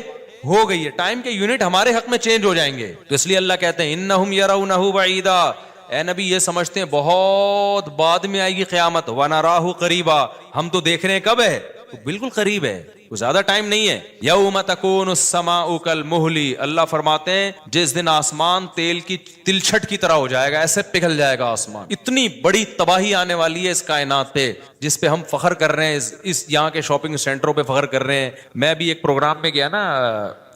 ہو گئی ہے, ٹائم کے یونٹ ہمارے حق میں چینج ہو جائیں گے. تو اس لیے اللہ کہتے ہیں انہم یرونہ بعیدا, اے نبی یہ سمجھتے ہیں بہت بعد میں آئے گی قیامت. ونراہ قریبا, ہم تو دیکھ رہے ہیں کب ہے, تو بالکل قریب ہے, وہ زیادہ ٹائم نہیں ہے. یوم تکون السماء کالمہل, اللہ فرماتے ہیں جس دن آسمان تیل کی تلچھٹ کی طرح ہو جائے گا, ایسے پگھل جائے گا آسمان. اتنی بڑی تباہی آنے والی ہے اس کائنات پہ جس پہ ہم فخر کر رہے ہیں, اس یہاں کے شاپنگ سینٹروں پہ فخر کر رہے ہیں. میں بھی ایک پروگرام میں گیا نا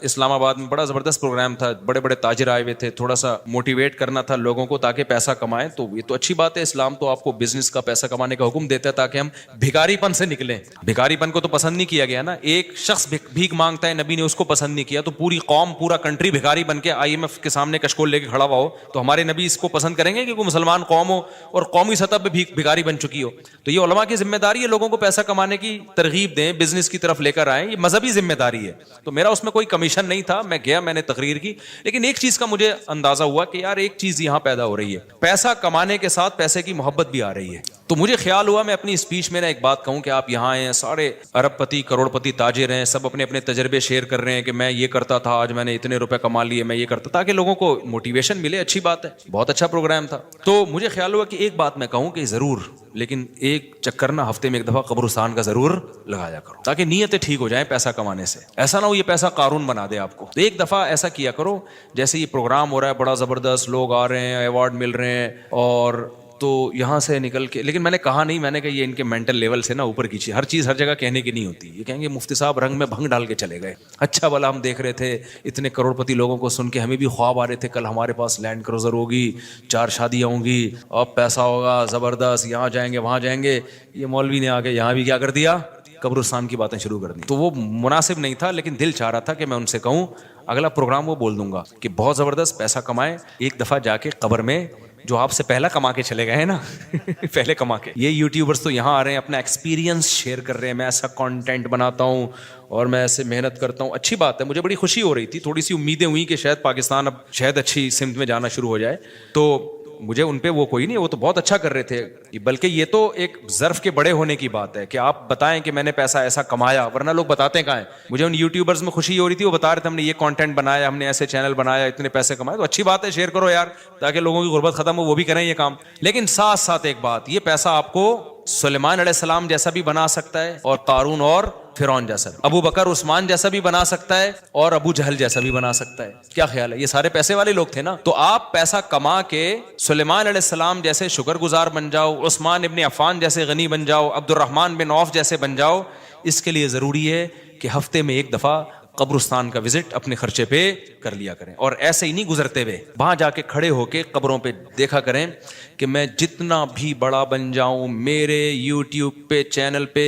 اسلام آباد میں, بڑا زبردست پروگرام تھا, بڑے بڑے تاجر آئے ہوئے تھے, تھوڑا سا موٹیویٹ کرنا تھا لوگوں کو تاکہ پیسہ کمائیں. تو یہ تو اچھی بات ہے, اسلام تو آپ کو بزنس کا پیسہ کمانے کا حکم دیتا ہے تاکہ ہم بھکاری پن سے نکلیں. بھکاری پن کو تو پسند نہیں کیا گیا نا, ایک شخص بھیک مانگتا ہے نبی نے اس کو پسند نہیں کیا, تو پوری قوم پورا کنٹری بھکاری بن کے IMF کے سامنے کشکول لے کے کھڑا ہوا ہو, تو ہمارے نبی اس کو پسند کریں گے کہ کوئی مسلمان قوم ہو اور قومی سطح پہ بھکاری بن چکی ہو. تو یہ علماء کی ذمہ داری ہے لوگوں کو پیسہ کمانے کی ترغیب دیں, بزنس کی طرف لے کر آئیں, یہ مذہبی ذمہ داری ہے. تو میرا اس میں کوئی کمیشن نہیں تھا, میں گیا, میں نے تقریر کی, لیکن ایک چیز کا مجھے اندازہ ہوا کہ یار ایک چیز یہاں پیدا ہو رہی ہے, پیسہ کمانے کے ساتھ پیسے کی محبت بھی آ رہی ہے. تو مجھے خیال ہوا میں اپنی اسپیچ میں ایک بات کہوں کہ آپ یہاں آئے ہیں, سارے ارب پتی کروڑ پتی تاجر ہیں, سب اپنے اپنے تجربے شیئر کر رہے ہیں کہ میں یہ کرتا تھا, آج میں نے اتنے روپے کما لیے, میں یہ کرتا, تاکہ لوگوں کو موٹیویشن ملے. اچھی بات ہے, بہت اچھا پروگرام تھا. تو مجھے خیال ہوا کہ ایک بات میں کہوں کہ ضرور, لیکن ایک چکر نا ہفتے میں ایک دفعہ قبرستان کا ضرور لگایا کرو تاکہ نیتیں ٹھیک ہو جائیں پیسہ کمانے سے. ایسا نہ ہو یہ پیسہ قارون بنا دے آپ کو. تو ایک دفعہ ایسا کیا کرو, جیسے یہ پروگرام ہو رہا ہے بڑا زبردست, لوگ آ رہے ہیں, ایوارڈ مل رہے ہیں, اور تو یہاں سے نکل کے, لیکن میں نے کہا نہیں, میں نے کہا یہ ان کے مینٹل لیول سے نا اوپر کی چیز, ہر چیز ہر جگہ کہنے کی نہیں ہوتی. یہ کہیں گے مفتی صاحب رنگ میں بھنگ ڈال کے چلے گئے. اچھا بھلا ہم دیکھ رہے تھے اتنے کروڑ پتی لوگوں کو سن کے ہمیں بھی خواب آ رہے تھے, کل ہمارے پاس لینڈ کروزر ہوگی, 4 شادیاں ہوں گی, اب پیسہ ہوگا زبردست, یہاں جائیں گے وہاں جائیں گے. یہ مولوی نے آ کے یہاں بھی کیا کر دیا, قبرستان کی باتیں شروع کر دی. تو وہ مناسب نہیں تھا, لیکن دل چاہ رہا تھا کہ میں ان سے کہوں اگلا پروگرام وہ بول دوں گا کہ بہت زبردست پیسہ کمائیں, ایک دفعہ جا کے قبر میں جو آپ سے پہلا کما کے چلے گئے ہیں نا پہلے کما کے, یہ یوٹیوبرز تو یہاں آ رہے ہیں اپنا ایکسپیرینس شیئر کر رہے ہیں, میں ایسا کانٹینٹ بناتا ہوں اور میں ایسے محنت کرتا ہوں. اچھی بات ہے, مجھے بڑی خوشی ہو رہی تھی, تھوڑی سی امیدیں ہوئی کہ شاید پاکستان اب شاید اچھی سمت میں جانا شروع ہو جائے. تو مجھے ان پہ وہ کوئی نہیں, وہ تو بہت اچھا کر رہے تھے, بلکہ یہ تو ایک ظرف کے بڑے ہونے کی بات ہے کہ آپ بتائیں کہ میں نے پیسہ ایسا کمایا, ورنہ لوگ بتاتے ہیں کہاں ہیں. مجھے ان یوٹیوبرز میں خوشی ہو رہی تھی, وہ بتا رہے تھے ہم نے یہ کانٹینٹ بنایا, ہم نے ایسے چینل بنایا, اتنے پیسے کمائے. تو اچھی بات ہے, شیئر کرو یار تاکہ لوگوں کی غربت ختم ہو, وہ بھی کریں یہ کام. لیکن ساتھ ساتھ ایک بات, یہ پیسہ آپ کو سلیمان علیہ السلام جیسا بھی بنا سکتا ہے اور قارون اور فرعون جیسا, ابو بکر عثمان جیسا بھی بنا سکتا ہے اور ابو جہل جیسا بھی بنا سکتا ہے. کیا خیال ہے؟ یہ سارے پیسے والے لوگ تھے نا. تو آپ پیسہ کما کے سلیمان علیہ السلام جیسے شکر گزار بن جاؤ, عثمان ابن عفان جیسے غنی بن جاؤ, عبد الرحمن بن عوف جیسے بن جاؤ. اس کے لیے ضروری ہے کہ ہفتے میں ایک دفعہ قبرستان کا وزٹ اپنے خرچے پہ کر لیا کریں, اور ایسے ہی نہیں گزرتے ہوئے, وہاں جا کے کھڑے ہو کے قبروں پہ دیکھا کریں کہ میں جتنا بھی بڑا بن جاؤں, میرے یوٹیوب پہ چینل پہ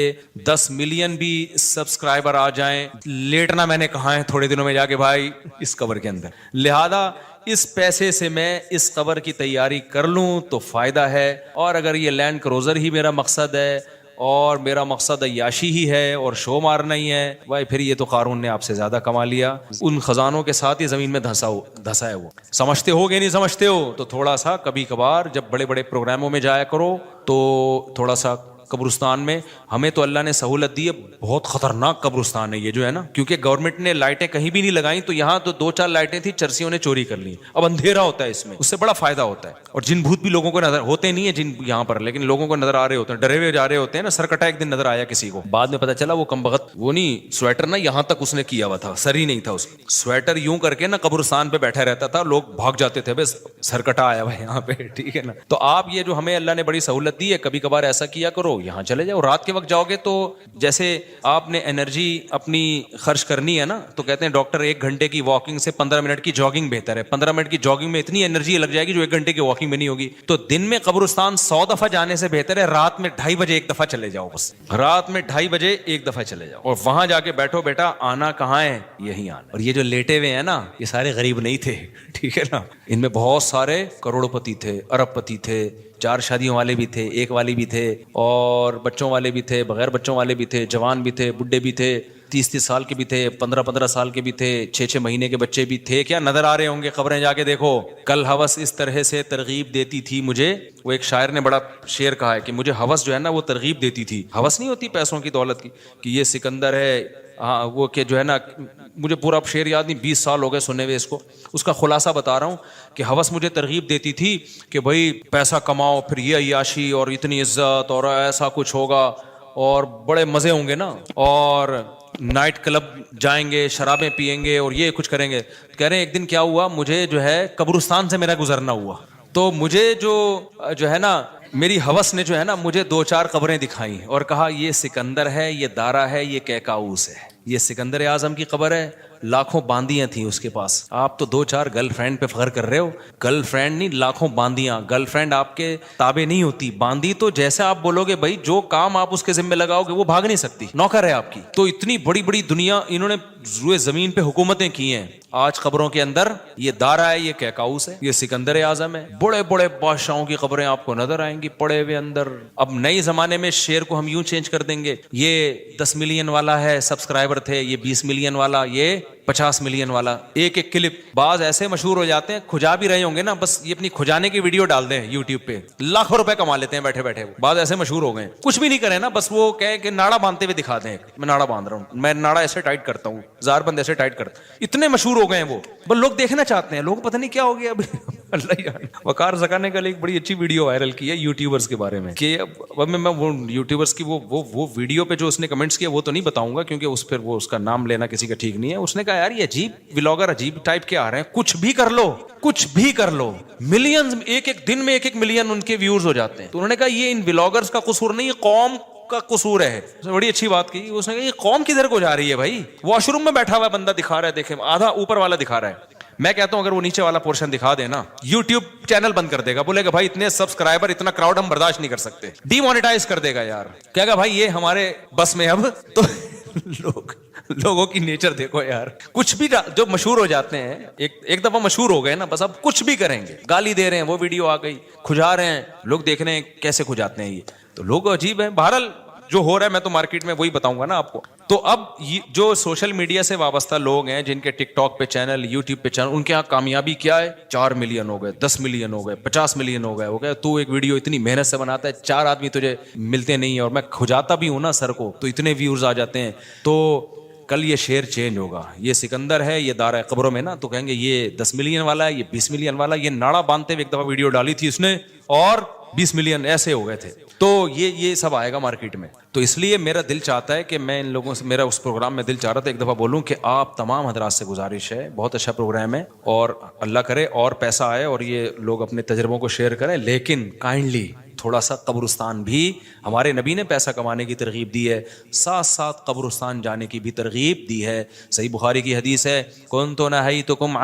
10 ملین بھی سبسکرائبر آ جائیں, لیٹنا میں نے کہا ہے تھوڑے دنوں میں جا کے بھائی اس قبر کے اندر. لہذا اس پیسے سے میں اس قبر کی تیاری کر لوں تو فائدہ ہے. اور اگر یہ لینڈ کروزر ہی میرا مقصد ہے اور میرا مقصد عیاشی ہی ہے اور شو مارنا ہی ہے, بھائی پھر یہ تو قارون نے آپ سے زیادہ کما لیا. ان خزانوں کے ساتھ ہی زمین میں دھسا ہے وہ. سمجھتے ہو کہ نہیں سمجھتے ہو؟ تو تھوڑا سا کبھی کبھار جب بڑے بڑے پروگراموں میں جایا کرو تو تھوڑا سا قبرستان میں, ہمیں تو اللہ نے سہولت دی ہے, بہت خطرناک قبرستان ہے یہ جو ہے نا, کیونکہ گورنمنٹ نے لائٹیں کہیں بھی نہیں لگائیں, تو یہاں تو 2-4 لائٹیں تھی, چرسیوں نے چوری کر لی. اب اندھیرا ہوتا ہے اس میں, اس سے بڑا فائدہ ہوتا ہے. اور جن بھوت بھی لوگوں کو نظر ہوتے نہیں ہیں جن یہاں پر, لیکن لوگوں کو نظر آ رہے ہوتے ہیں, ڈرے ہوئے جا رہے ہوتے ہیں نا. سرکٹا ایک دن نظر آیا کسی کو, بعد میں پتا چلا وہ کمبخت وہ نہیں سویٹر نا یہاں تک اس نے کیا ہوا تھا, سر ہی نہیں تھا اس کا. سویٹر یوں کر کے نا قبرستان پہ بیٹھا رہتا تھا, لوگ بھاگ جاتے تھے, بس سرکٹا آیا ہوا یہاں پہ, ٹھیک ہے نا. تو آپ یہ جو ہمیں اللہ نے بڑی سہولت دی ہے, کبھی کبھار ایسا کیا کرو, یہاں چلے جاؤ. رات کے وقت جاؤ گے تو جیسے آپ نے انرجی اپنی خرچ کرنی ہے نا, تو کہتے ہیں ڈاکٹر 1 گھنٹے کی واکنگ سے 15 منٹ کی جاگنگ بہتر ہے. 15 منٹ کی جاگنگ میں اتنی انرجی لگ جائے گی جو 1 گھنٹے کی واکنگ میں نہیں ہوگی. تو دن میں قبرستان 100 دفعہ جانے سے بہتر ہے رات میں 2:30 بجے 1 دفعہ چلے جاؤ. بس رات میں 2:30 بجے 1 دفعہ چلے جاؤ, اور وہاں جا کے بیٹھو, بیٹا آنا کہاں ہے, یہی آنا. اور یہ جو لیٹے ہوئے ہیں نا, یہ سارے غریب نہیں تھے, ٹھیک ہے نا. ان میں بہت سارے کروڑ پتی تھے, ارب پتی تھے, 4 شادیوں والے بھی تھے, 1 والی بھی تھے, اور بچوں والے بھی تھے, بغیر بچوں والے بھی تھے, جوان بھی تھے, بڈھے بھی تھے, 30 سال کے بھی تھے, 15 سال کے بھی تھے, 6 مہینے کے بچے بھی تھے. کیا نظر آ رہے ہوں گے قبریں, جا کے دیکھو. کل ہوس اس طرح سے ترغیب دیتی تھی مجھے, وہ ایک شاعر نے بڑا شعر کہا ہے کہ مجھے ہوس جو ہے نا وہ ترغیب دیتی تھی. ہوس نہیں ہوتی پیسوں کی دولت کی کہ یہ سکندر ہے, ہاں وہ کہ جو ہے نا, مجھے پورا شعر یاد نہیں, 20 سال ہو گئے سنے ہوئے اس کو. اس کا خلاصہ بتا رہا ہوں کہ ہوس مجھے ترغیب دیتی تھی کہ بھائی پیسہ کماؤ, پھر یہ عیاشی اور اتنی عزت اور ایسا کچھ ہوگا اور بڑے مزے ہوں گے نا, اور نائٹ کلب جائیں گے, شرابیں پیئیں گے اور یہ کچھ کریں گے. کہہ رہے ہیں ایک دن کیا ہوا, مجھے جو ہے قبرستان سے میرا گزرنا ہوا, تو مجھے جو ہے نا میری ہوس نے جو ہے نا مجھے 2-4 قبریں دکھائیں اور کہا یہ سکندر ہے, یہ دارا ہے, یہ کیکاؤس ہے. یہ سکندر اعظم کی قبر ہے, لاکھوں باندیاں تھیں اس کے پاس. آپ تو 2-4 گرل فرینڈ پہ فخر کر رہے ہو, گرل فرینڈ نہیں, لاکھوں باندیاں. گرل فرینڈ آپ کے تابع نہیں ہوتی, باندی تو جیسے آپ بولو گے بھائی جو کام آپ اس کے ذمہ لگاؤ گے وہ بھاگ نہیں سکتی, نوکر ہے آپ کی. تو اتنی بڑی بڑی دنیا انہوں نے روئے زمین پہ حکومتیں کی ہیں. آج قبروں کے اندر یہ دارا ہے, یہ کیکاؤس ہے, یہ سکندر اعظم ہے. بڑے بڑے بادشاہوں کی قبریں آپ کو نظر آئیں گی پڑے ہوئے اندر. اب نئے زمانے میں شعر کو ہم یوں چینج کر دیں گے, یہ 10 ملین والا ہے سبسکرائبر تھے, یہ 20 ملین والا, یہ 50 ملین والا. ایک کلپ بعض ایسے مشہور ہو جاتے ہیں, کھجا بھی رہے ہوں گے نا, بس یہ اپنی کھجانے کی ویڈیو ڈال دیں یوٹیوب پہ, لاکھوں روپے کما لیتے ہیں بیٹھے بیٹھے. بعض ایسے مشہور ہو گئے, کچھ بھی نہیں کرے نا, بس وہ کہے کہ ناڑا باندھتے ہوئے دکھا دیں, میں ناڑا باندھ رہا ہوں, میں ناڑا ایسے ٹائٹ کرتا ہوں, زار بند ایسے ٹائٹ کرتا. اتنے مشہور ہو گئے ہیں وہ, بس لوگ دیکھنا چاہتے ہیں, لوگ پتہ نہیں کیا ہو گیا اب. اللہ جانے. وقار زکا نے کل ایک بڑی اچھی ویڈیو وائرل کی ہے یوٹیوبرز کے بارے میں, کہ اب میں وہ یوٹیوبرز کی وہ ویڈیو پہ جو اس نے کمنٹس کیے وہ تو نہیں بتاؤں گا کیونکہ اس پھر وہ اس کا نام لینا کسی کا ٹھیک نہیں ہے. اس نے کہا یار یہ عجیب ولاگر عجیب ٹائپ کے آ رہے ہیں, کچھ بھی کر لو, کچھ بھی کر لو, ملینز ایک دن میں 1 ملین ان کے ویورز ہو جاتے ہیں. تو انہوں نے کہا یہ ان ولاگرز کا قصور نہیں, یہ قوم کا قصور ہے. اس نے بڑی اچھی بات کی, اس نے کہا یہ قوم کدھر کو جا رہی ہے بھائی, واش روم میں بیٹھا ہوا بندہ دکھا رہا ہے, دیکھیں آدھا اوپر والا دکھا رہا ہے. میں کہتا ہوں اگر وہ نیچے والا پورشن دکھا دے نا, یوٹیوب چینل بند کر دے گا, بولے گا بھائی اتنے سبسکرائبر اتنا کراؤڈ ہم برداشت نہیں کر سکتے, ڈی مانیٹائز کر دے گا یار. کہے گا بھائی یہ ہمارے بس میں اب. تو لوگوں کی نیچر دیکھو یار, کچھ بھی جو مشہور ہو جاتے ہیں, ایک دفعہ مشہور ہو گئے نا, بس اب کچھ بھی کریں گے. گالی دے رہے ہیں, وہ ویڈیو آ گئی, کھجا رہے ہیں, لوگ دیکھ رہے ہیں کیسے کھجاتے ہیں یہ, تو لوگ عجیب ہیں. بہرحال جو ہو رہا ہے میں تو مارکیٹ میں وہی بتاؤں گا نا آپ کو. تو اب جو سوشل میڈیا سے وابستہ لوگ ہیں جن کے ٹک ٹاک پہ چینل, یوٹیوب پہ چینل, ان کے یہاں کامیابی کیا ہے, 4 ملین ہو گئے, 10 ملین ہو گئے, 50 ملین ہو گئے. تو ایک ویڈیو اتنی محنت سے بناتا ہے, 4 آدمی تجھے ملتے نہیں ہیں, اور میں کھجاتا بھی ہوں نا سر کو, تو اتنے ویورز آ جاتے ہیں. تو کل یہ شعر چینج ہوگا, یہ سکندر ہے, یہ دارا قبروں میں نا, تو کہیں گے یہ 10 ملین والا ہے, یہ 20 ملین والا. یہ ناڑا باندھتے ہوئے ایک دفعہ ویڈیو ڈالی تھی اس نے, اور 20 ملین ایسے ہو گئے تھے. تو یہ سب آئے گا مارکیٹ میں. تو اس لیے میرا دل چاہتا ہے کہ میں ان لوگوں سے, میرا اس پروگرام میں دل چاہ رہا تھا ایک دفعہ بولوں کہ آپ تمام حضرات سے گزارش ہے, بہت اچھا پروگرام ہے اور اللہ کرے اور پیسہ آئے اور یہ لوگ اپنے تجربوں کو شیئر کریں, لیکن کائنڈلی تھوڑا سا قبرستان بھی, ہمارے نبی نے پیسہ کمانے کی ترغیب دی ہے, ساتھ ساتھ قبرستان جانے کی بھی ترغیب دی ہے. صحیح بخاری کی حدیث ہے, کنت نہیتکم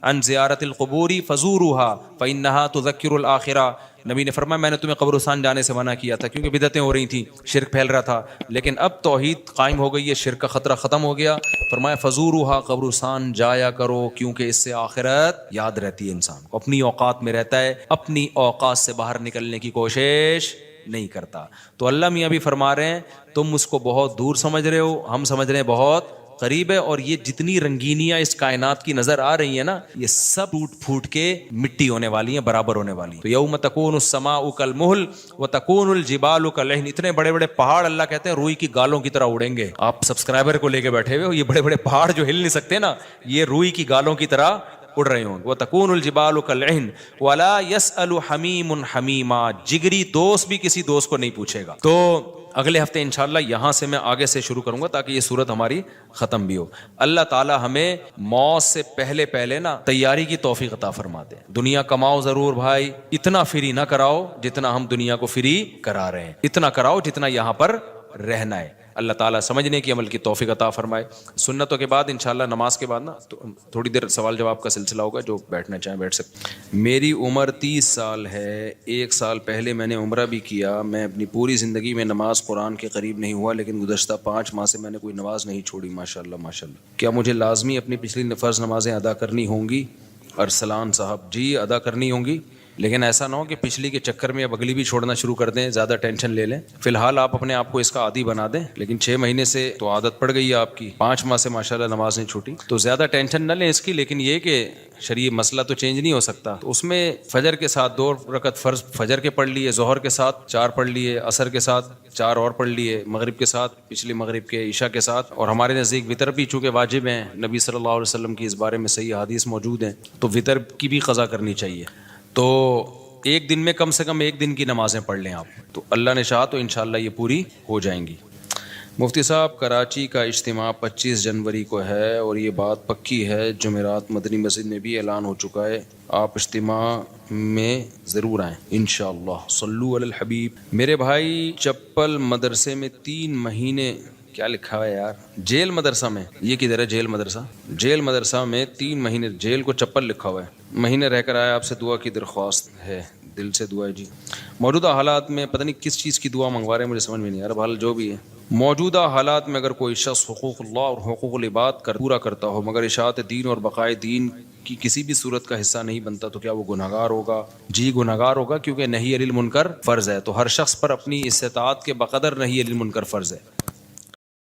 عن زیارت القبور فزوروها فانها تذکر الاخرہ. نبی نے فرمایا میں نے تمہیں قبرستان جانے سے منع کیا تھا کیونکہ بدعتیں ہو رہی تھیں, شرک پھیل رہا تھا, لیکن اب توحید قائم ہو گئی ہے, شرک کا خطرہ ختم ہو گیا. فرمایا فزوروها, قبرستان جایا کرو کیونکہ اس سے آخرت یاد رہتی ہے, انسان کو اپنی اوقات میں رہتا ہے, اپنی اوقات سے باہر نکلنے کی کوشش نہیں کرتا. تو اللہ میاں بھی فرما رہے ہیں تم اس کو بہت دور سمجھ رہے ہو, ہم سمجھ رہے ہیں بہت قریب ہے, اور یہ جتنی رنگینیاں اس کائنات کی نظر آ رہی ہیں نا, یہ سب ٹوٹ پھوٹ کے مٹی ہونے والی ہیں, برابر ہونے والی ہیں. تو یوم تکون السماء کالمہل وتکون الجبال کالعہن, اتنے بڑے بڑے پہاڑ اللہ کہتے ہیں روئی کی گالوں کی طرح اڑیں گے. آپ سبسکرائبر کو لے کے بیٹھے ہوئے ہو, یہ بڑے بڑے پہاڑ جو ہل نہیں سکتے نا, یہ روئی کی گالوں کی طرح اڑ رہے ہوں. وتکون الجبال کالعہن ولا يسأل حمیم حمیما, جگری دوست بھی کسی دوست کو نہیں پوچھے گا. تو اگلے ہفتے انشاءاللہ یہاں سے میں آگے سے شروع کروں گا تاکہ یہ صورت ہماری ختم بھی ہو. اللہ تعالی ہمیں موت سے پہلے نا تیاری کی توفیق عطا فرما دے. دنیا کماؤ ضرور بھائی, اتنا فری نہ کراؤ جتنا ہم دنیا کو فری کرا رہے ہیں, اتنا کراؤ جتنا یہاں پر رہنا ہے. اللہ تعالیٰ سمجھنے کی عمل کی توفیق عطا فرمائے. سنتوں کے بعد انشاءاللہ نماز کے بعد نا تھوڑی دیر سوال جواب کا سلسلہ ہوگا, جو بیٹھنا چاہیں بیٹھ سکتے. میری عمر 30 سال ہے, 1 سال پہلے میں نے عمرہ بھی کیا. میں اپنی پوری زندگی میں نماز قرآن کے قریب نہیں ہوا, لیکن گزشتہ 5 ماہ سے میں نے کوئی نماز نہیں چھوڑی. ماشاءاللہ ماشاءاللہ. کیا مجھے لازمی اپنی پچھلی فرض نمازیں ادا کرنی ہوں گی؟ ارسلان صاحب جی ادا کرنی ہوں گی, لیکن ایسا نہ ہو کہ پچھلی کے چکر میں اب اگلی بھی چھوڑنا شروع کر دیں, زیادہ ٹینشن لے لیں. فی الحال آپ اپنے آپ کو اس کا عادی بنا دیں, لیکن 6 مہینے سے تو عادت پڑ گئی ہے آپ کی, 5 ماہ سے ماشاءاللہ نماز نہیں چھوٹی, تو زیادہ ٹینشن نہ لیں اس کی. لیکن یہ کہ شرعی مسئلہ تو چینج نہیں ہو سکتا, تو اس میں فجر کے ساتھ 2 رکعت فرض فجر کے پڑھ لیے, ظہر کے ساتھ 4 پڑھ لیے, عصر کے ساتھ 4 اور پڑھ لیے, مغرب کے ساتھ پچھلی مغرب کے, عشاء کے ساتھ. اور ہمارے نزدیک وطر بھی چونکہ واجب ہیں, نبی صلی اللہ علیہ وسلم کی اس بارے میں صحیح حدیث موجود ہیں, تو وطر کی بھی قضا کرنی چاہیے. تو ایک دن میں کم سے کم 1 دن کی نمازیں پڑھ لیں آپ, تو اللہ نے چاہا تو انشاءاللہ یہ پوری ہو جائیں گی. مفتی صاحب کراچی کا اجتماع 25 جنوری کو ہے اور یہ بات پکی ہے, جمعرات مدنی مسجد میں بھی اعلان ہو چکا ہے, آپ اجتماع میں ضرور آئیں انشاءاللہ. صلو علی الحبیب. میرے بھائی چپل مدرسے میں 3 مہینے, کیا لکھا ہے یار, جیل مدرسہ میں, یہ کدھر ہے جیل مدرسہ؟ جیل مدرسہ میں 3 مہینے جیل کو چپل لکھا ہوا ہے, مہینے رہ کر آیا, آپ سے دعا کی درخواست ہے, دل سے دعا ہے جی. موجودہ حالات میں پتہ نہیں کس چیز کی دعا منگوا رہے ہیں, مجھے سمجھ میں نہیں آ رہا. حال جو بھی ہے, موجودہ حالات میں اگر کوئی شخص حقوق اللہ اور حقوق العباد پورا کرتا ہو مگر اشاعت دین اور بقائے دین کی کسی بھی صورت کا حصہ نہیں بنتا, تو کیا وہ گناہگار ہوگا؟ جی گناہگار ہوگا, کیونکہ نہی عن المنکر فرض ہے, تو ہر شخص پر اپنی استطاعت کے بقدر نہی عن المنکر فرض ہے.